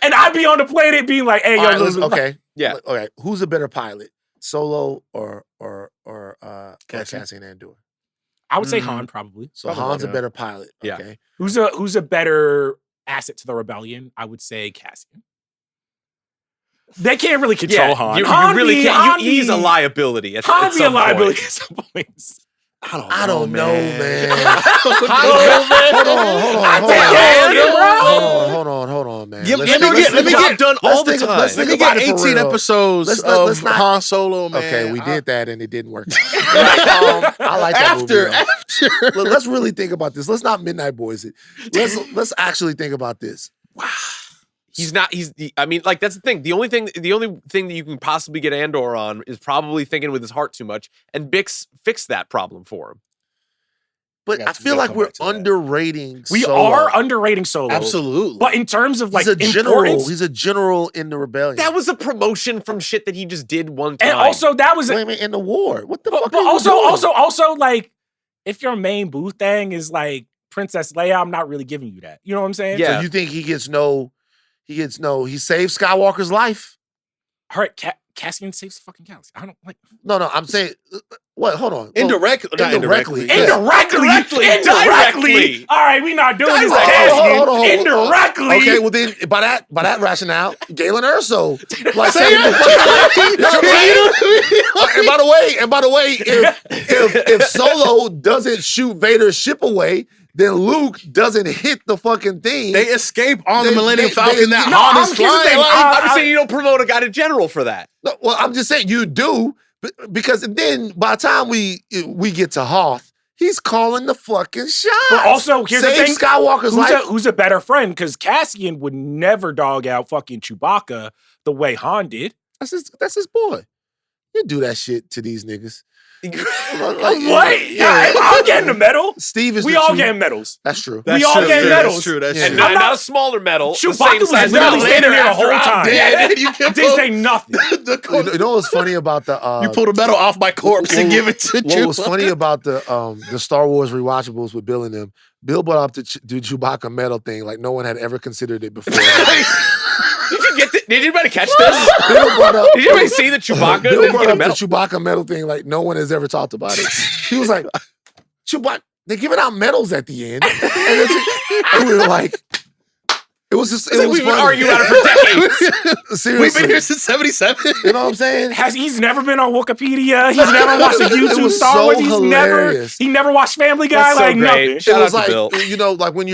And I'd be on the planet being like, hey, All yo, right, Luke. okay. Yeah. Okay. Who's a better pilot? Solo or Cassian Andor? I would say Han probably. So Han's a better pilot. Yeah. Okay. Who's a better asset to the rebellion? I would say Cassian. They can't really control Han. You Han really be- can't. Han He's a be- liability. At Han be a some point. liability at some points. I don't know, man. Hold on, man. Let me get done all the time. Let me get 18 episodes of Han Solo, man. Okay, we did that and it didn't work. I like that movie. After. Look, let's really think about this. Let's not Midnight Boys it. Let's actually think about this. Wow. I mean, like, that's the thing. The only thing that you can possibly get Andor on is probably thinking with his heart too much, and Bix fixed that problem for him. But I feel like we're underrating We Solo. are underrating Solo. Absolutely. But in terms of like He's a general. importance, He's a general in the rebellion. That was a promotion from shit that he just did one time. and also that was Wait a minute, in the war. What the fuck? but are you also doing? like if your main boo thing is like Princess Leia, I'm not really giving you that. You know what I'm saying? Yeah. So you think he saved Skywalker's life? All right, Cassian saves the fucking galaxy. I don't like. No, I'm saying, what? Hold on. Indirectly. Indirectly. Indirectly. All right, we not doing this, Directly. Cassian. Hold on. Indirectly. Okay, well then, by that rationale, Galen Erso, like saved the fucking life. And by the way, if Solo doesn't shoot Vader's ship away, then Luke doesn't hit the fucking thing. They escape on the Millennium Falcon. they- That no, Han I'm is just flying. saying, I'm saying you don't promote a guy to general for that. No, well, I'm just saying you do, because then by the time we get to Hoth, he's calling the fucking shots. But also, here's the Save thing: Skywalker's life. who's a better friend? Because Cassian would never dog out fucking Chewbacca the way Han did. That's his boy. You do that shit to these niggas. What? Yeah, I'm getting a medal. Steve is. We the all true- getting medals. That's true. We all getting medals. That's true. That's Yeah. true. And I'm not not- a smaller medal. Chewbacca the same was size literally medal. standing there the whole After I'm time. dead, you can Didn't pull- say nothing. You know what's funny about the? You pull the medal off my corpse and give it to What was Chewbacca. funny about the Star Wars rewatchables with Bill and them? Bill brought up the Chewbacca medal thing like no one had ever considered it before. Did anybody catch this? Bill brought up. Did anybody see the Chewbacca? Bill didn't brought get a up the medal? Chewbacca medal thing like no one has ever talked about it. He was like, Chewbacca, they're giving out medals at the end, and we were like, it was just, it was We've been funny. arguing about it for decades. Seriously, We've been here since 77. you know what I'm saying? He's never been on Wikipedia. He's never watched a It YouTube was Star so Wars. hilarious. He never watched Family Guy. That's so like great. nothing. Shout It was out to like Bill. you know, like when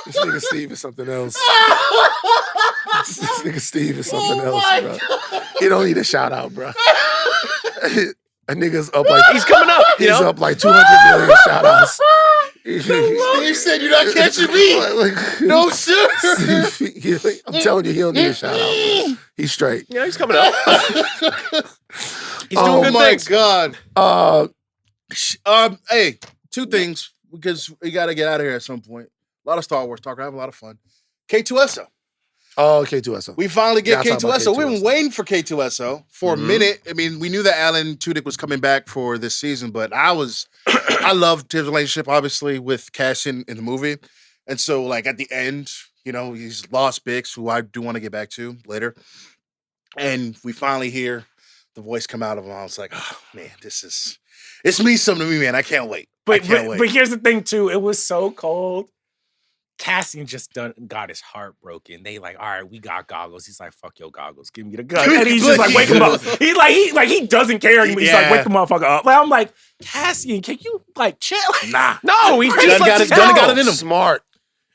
This nigga Steve is something else. This nigga Steve is something else, bro. He don't need a shout out, bro. A nigga's up like He's coming up. You he's know? up like 200 million shout outs. Steve said you're not catching me. No, sir. I'm telling you, he don't need a shout out. Bro. He's straight. Yeah, he's coming up. He's doing Oh good my things. God. Uh, Hey, two things because we got to get out of here at some point. A lot of Star Wars talk. I have a lot of fun. K2SO. oh, K2SO. We finally get Yeah, I'll talk about K2SO. We've been K2SO. waiting for K2SO for a minute. I mean, we knew that Alan Tudyk was coming back for this season, but I loved his relationship, obviously, with Cassian in the movie. And so, like, at the end, you know, he's lost Bix, who I do want to get back to later. And we finally hear the voice come out of him. I was like, oh, man, it's means something to me, man. I can't wait. I can't wait. But here's the thing too. It was so cold. Cassian just got his heart broken. They like, all right, we got goggles. He's like, fuck your goggles, give me the gun. And he's just like, wake him up. He doesn't care anymore. He's like, wake the motherfucker up. Like, I'm like, Cassian, can you like chill? Nah. No, he just Gun got it in him. Smart.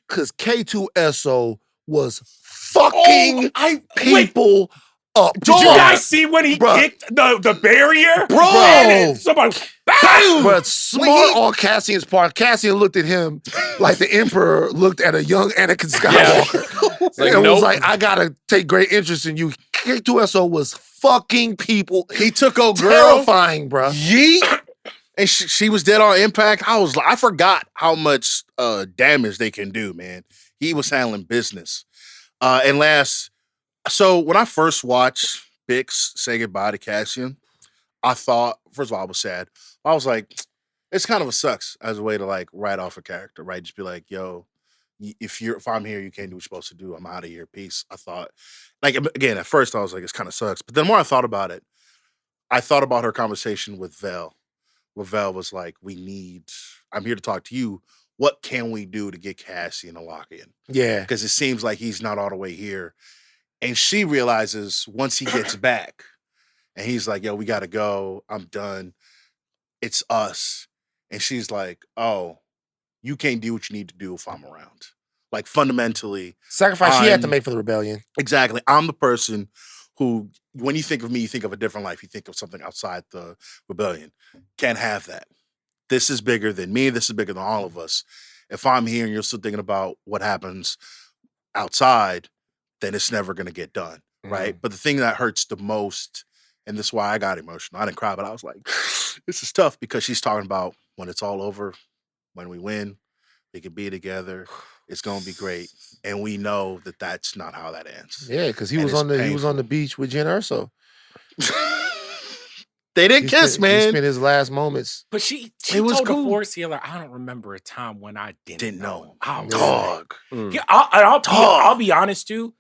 Because K2SO was fucking people up. Did you guys see when he kicked the barrier? Bro. Somebody, but smart on Cassian's part. Cassian looked at him like the Emperor looked at a young Anakin Skywalker. Like, and was like, I gotta take great interest in you. K2SO was fucking people. He took old girl. Terrifying, bro. Yeet. And she was dead on impact. I forgot how much damage they can do, man. He was handling business. And last, so when I first watched Bix say goodbye to Cassian, I thought, first of all, I was sad. I was like, it's kind of a sucks as a way to like write off a character, right? Just be like, yo, if I'm here, you can't do what you're supposed to do. I'm out of here. Peace. I thought, like, again, at first I was like, it's kind of sucks. But the more I thought about it, I thought about her conversation with Vel. Where Vel was like, I'm here to talk to you. What can we do to get Cassian a lock-in? Yeah. Because it seems like he's not all the way here. And she realizes once he gets back, and he's like, yo, we got to go. I'm done. It's us. And she's like, oh, you can't do what you need to do if I'm around. Like, fundamentally. Sacrifice she had to make for the rebellion. Exactly. I'm the person who, when you think of me, you think of a different life. You think of something outside the rebellion. Can't have that. This is bigger than me. This is bigger than all of us. If I'm here and you're still thinking about what happens outside, then it's never going to get done, right? But the thing that hurts the most, and this is why I got emotional. I didn't cry, but I was like, this is tough because she's talking about when it's all over, when we win, we can be together. It's going to be great. And we know that that's not how that ends. Yeah, because he was on the beach with Jen Erso. They didn't kiss, man. He spent his last moments. But she was told cool. the Force healer, I don't remember a time when I didn't know. Dog. Yeah, I'll be honest too.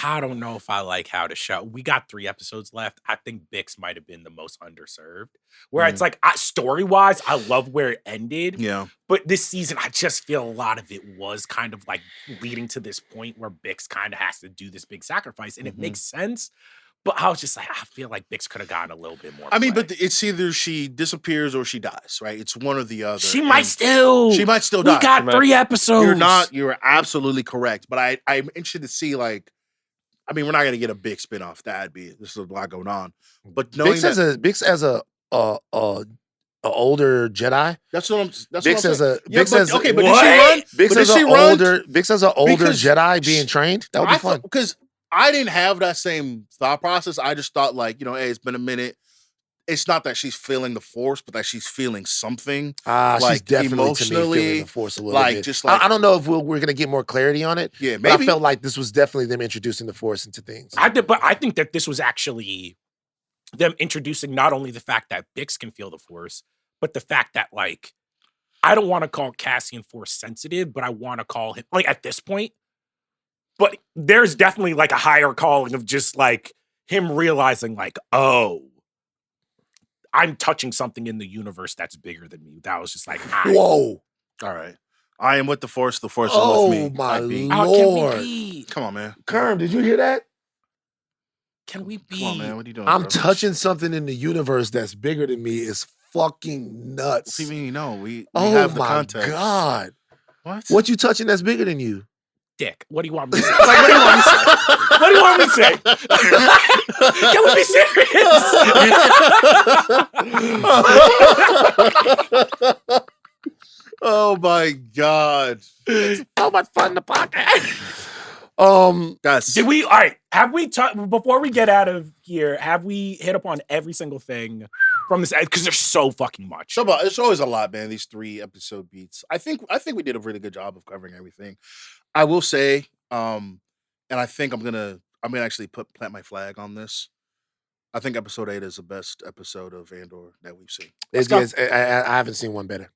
I don't know if I like how the show. We got 3 episodes left. I think Bix might have been the most underserved. Where it's like, story-wise, I love where it ended. Yeah. But this season, I just feel a lot of it was kind of like leading to this point where Bix kind of has to do this big sacrifice. And it makes sense. But I was just like, I feel like Bix could have gotten a little bit more. I mean, but it's either she disappears or she dies, right? It's one or the other. She might still die. We got 3 episodes. You're absolutely correct. But I'm interested to see, like, I mean, we're not going to get a big spinoff. This is a lot going on. But knowing Bix as a older Jedi. That's what I'm Bix as saying. a Bix as okay, but did she run? Bix as an older Jedi being trained. That would be fun. Because I didn't have that same thought process. I just thought, like, hey, it's been a minute. It's not that she's feeling the Force, but that she's feeling something. Like, she's definitely emotionally, to me feeling the Force a little bit. Just like, I don't know if we're going to get more clarity on it. Yeah, maybe. But I felt like this was definitely them introducing the Force into things. But I think that this was actually them introducing not only the fact that Bix can feel the Force, but the fact that, like, I don't want to call Cassian Force sensitive, but I want to call him, like, at this point. But there's definitely, like, a higher calling of just, like, him realizing, like, oh, I'm touching something in the universe that's bigger than me. That was just like, whoa. All right. I am with the Force. The Force is with me. Oh, my Lord. How can we be? Come on, man. Kerm, did you hear that? Can we be? Come on, man. What are you doing? I'm bro? touching something in the universe that's bigger than me is fucking nuts. What do you mean? No, we have the context. Oh, my God. What you touching that's bigger than you? Dick. What do you want me to say? Like, what do you want me to say? What do you want me to say? Can we be serious? Oh my God. It's so much fun to podcast. Guys. Did we, all right, have we, before we get out of here, have we hit upon every single thing from this? Because there's so fucking much. It's always a lot, man, these 3 episode beats. I think we did a really good job of covering everything. I will say, and I think I'm gonna actually plant my flag on this. I think episode 8 is the best episode of Andor that we've seen. I haven't seen one better.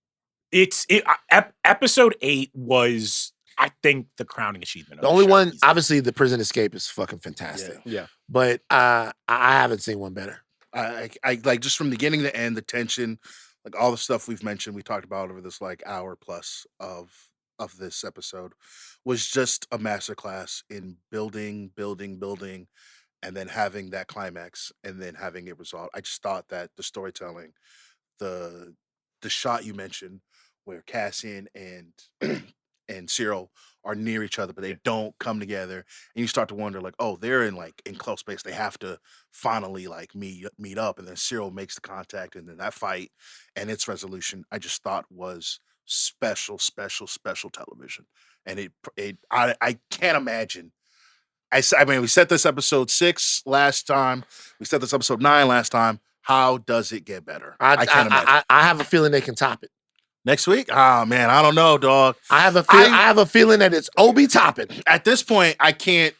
Episode 8 was, I think, the crowning achievement. The only one, obviously, the prison escape is fucking fantastic. Yeah. But I haven't seen one better. I like, just from beginning to end, the tension, like all the stuff we've mentioned, we talked about over this like hour plus of this episode, was just a masterclass in building, and then having that climax and then having it resolved. I just thought that the storytelling, the shot you mentioned where Cassian and and Cyril are near each other, but they don't come together. And you start to wonder, like, oh, they're in close space. They have to finally like meet up. And then Cyril makes the contact, and then that fight and its resolution, I just thought was special television. And I can't imagine. I mean, we set this episode 6 last time. We set this episode 9 last time. How does it get better? I can't imagine. I have a feeling they can top it. Next week? Oh man, I don't know, dog. I have a feeling that it's Obi topping. At this point, I can't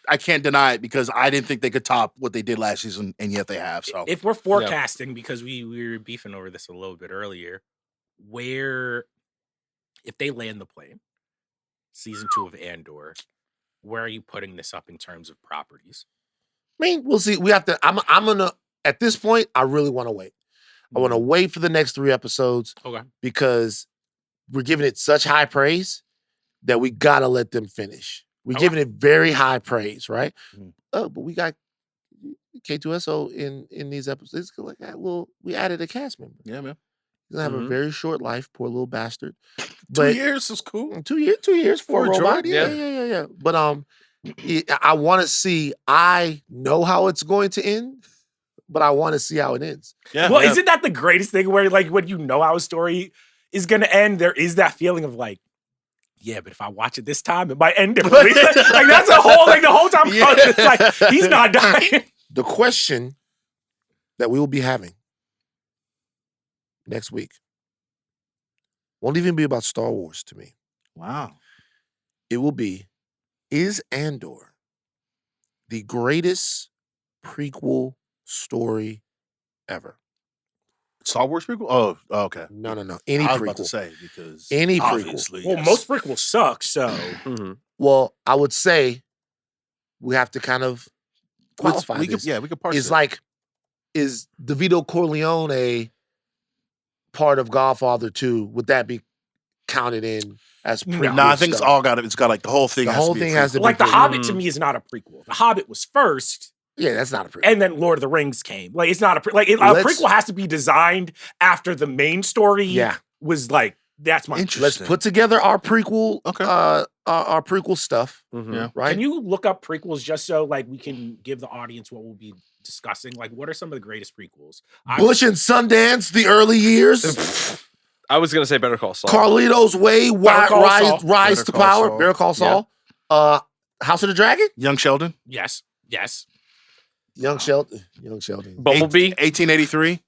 deny it because I didn't think they could top what they did last season, and yet they have. So if we're forecasting, because we were beefing over this a little bit earlier, if they land the plane, season 2 of Andor, where are you putting this up in terms of properties? I mean, we'll see. We have to. I'm gonna. At this point, I really want to wait. I want to wait for the next 3 episodes. Okay. Because we're giving it such high praise that we gotta let them finish. We're giving it very high praise, right? Oh, but we got K2SO in these episodes. Like we added a cast member. Yeah, man. He's gonna have a very short life, poor little bastard. 2 years is cool. 2 years for a robot. Yeah. But I want to see. I know how it's going to end, but I want to see how it ends. Yeah. Well, isn't that the greatest thing where like when you know how a story is going to end, there is that feeling of like, yeah, but if I watch it this time, it might end differently. Like that's a whole, like the whole time it's like, he's not dying. The question that we will be having next week won't even be about Star Wars to me. Wow. It will be, is Andor the greatest prequel story ever? Star Wars prequel? Oh, okay. No. Any I was prequel. about to say because Any prequel. obviously, Well, yes. most prequels suck, so. Well, I would say we have to kind of qualify we this. could parse It's it. like, is DeVito Corleone a part of Godfather 2? Would that be counted in as prequel? No, I think stuff? it's all got it. It's got like the whole thing. The has whole to be a thing has to prequel. be Like The prequel. Hobbit to me is not a prequel. The Hobbit was first, Yeah, that's not a prequel. and then Lord of the Rings came. Like it's not a a Let's- prequel has to be designed after the main story. Yeah. Was like that's my. Interesting. Let's put together our prequel, Okay. our prequel stuff, Yeah. right? Can you look up prequels just so like we can give the audience what we'll be discussing? Like, what are some of the greatest prequels? Bush and Sundance, the early years. I was gonna say Better Call Saul. Carlito's Way, Better Call Saul. Rise Better to Call Power, Saul. Better Call Saul, House of the Dragon, Young Sheldon, Yes. Young Sheldon, Bumblebee, 1883,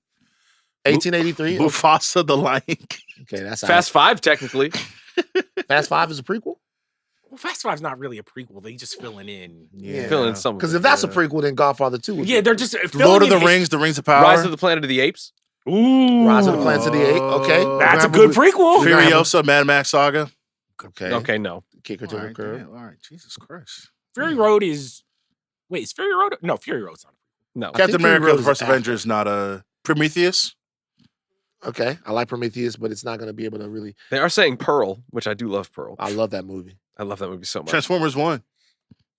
1883. Mufasa the Lion King. Okay, that's Fast Five, technically. Fast 5 is a prequel. Well, Fast Five's not really a prequel. They just filling in. Yeah. Fill in some. Because if that's a prequel, then Godfather 2 would Yeah, be. they're just Lord of the filling in Rings, The Rings of Power, Rise of the Planet of the Apes. Ooh, Rise of the Planet of the Apes. Okay, That's a good prequel. We're gonna have Furiosa, Mad Max Saga. Okay, Okay, no. Kicker to the curb. All right, Jesus Christ. Fury Road is. Wait, is Fury Road? No, Fury Road's not. No. I Captain think Fury America: Road The is First after. Avenger is not a Prometheus. Okay, I like Prometheus, but it's not going to be able to really. They are saying Pearl, which I do love Pearl. I love that movie. I love that movie so much. Transformers 1.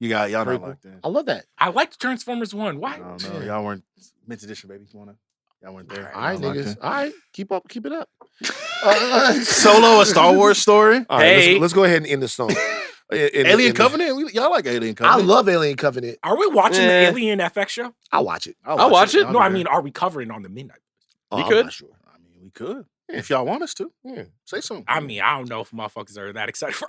Y'all not Prequel. like that. I love that. I liked Transformers 1. Why? I don't know. Y'all weren't mint edition, baby. Y'all weren't there. All right, Y'all niggas. locked All right, keep it up. in. Solo, a Star Wars story. All right, Hey. let's go ahead and end the song. Alien Covenant. Y'all like Alien I Covenant? love Alien Covenant. Are we watching the Eh. Alien FX show? I'll watch it. I'll watch it. No, I mean, are we covering on the midnight? Oh, We I'm could. not sure. I mean, we could if y'all want us to. Yeah. Say something. I mean, I don't know if motherfuckers are that excited for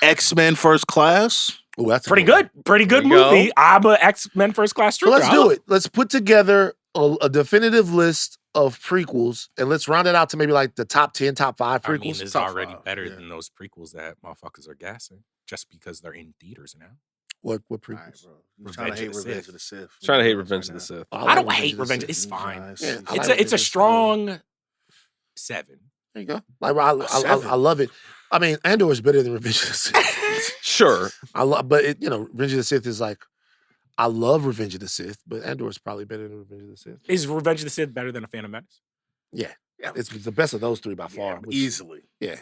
X-Men First Class. Ooh, that's a Pretty good one. good. Pretty good There you go. movie. I'm a X-Men First Class So trooper. let's do it. Let's put together a definitive list of prequels, and let's round it out to maybe like the top 10, top 5 I mean, prequels. it's top already five, better yeah. than those prequels that motherfuckers are gassing just because they're in theaters now. What All prequels? right, bro. You're trying to hate Revenge of the Revenge Sith. of the Sith. Trying to hate Revenge of the Sith. I I like don't hate of the Revenge. Sith. It's fine. Nice. Yeah, I It's like a Revenge of the strong 7. There you go. Like I love it. I mean, Andor is better than Revenge of the Sith. Sure. I love, but Revenge of the Sith is like, I love Revenge of the Sith, but Andor is probably better than Revenge of the Sith. Is Revenge of the Sith better than A Phantom Menace? Yeah, it's the best of those three by far. Yeah, which- easily. Yeah,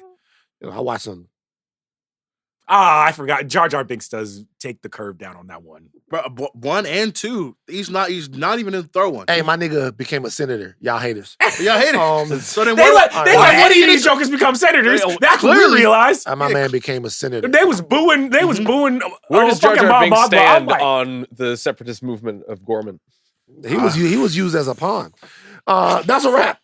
I watched some. I forgot. Jar Jar Binks does take the curve down on that one. But 1 and 2, he's not even in throw one. Hey, my nigga became a senator. Y'all haters. Y'all hate it. So then They let right. one of these jokers become senators. That's what we realized. My man became a senator. They was booing. They was booing. Where does Jar fucking Jar Binks Bob stand like, on the separatist movement of Gorman? He was used as a pawn. That's a wrap.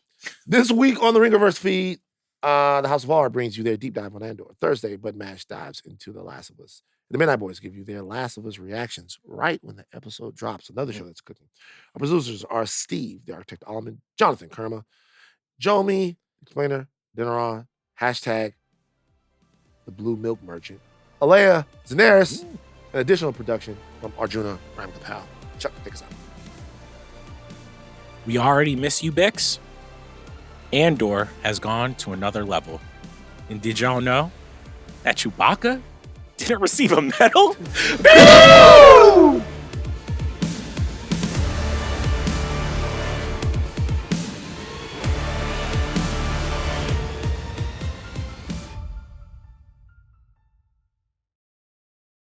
This week on the Ringerverse feed, the House of R brings you their deep dive on Andor. Thursday, Bud Mash dives into The Last of Us. The Midnight Boys give you their Last of Us reactions right when the episode drops. Another show that's cooking. Our producers are Steve, the architect Ahlman, Jonathan Kermah, Jomi, explainer, Adeniran, hashtag the Blue Milk Merchant, Aleya, Zenieris, an additional production from Arjuna, Ramgopal. Chuck, take us out. We already miss you, Bix. Andor has gone to another level. And did y'all know that Chewbacca didn't receive a medal?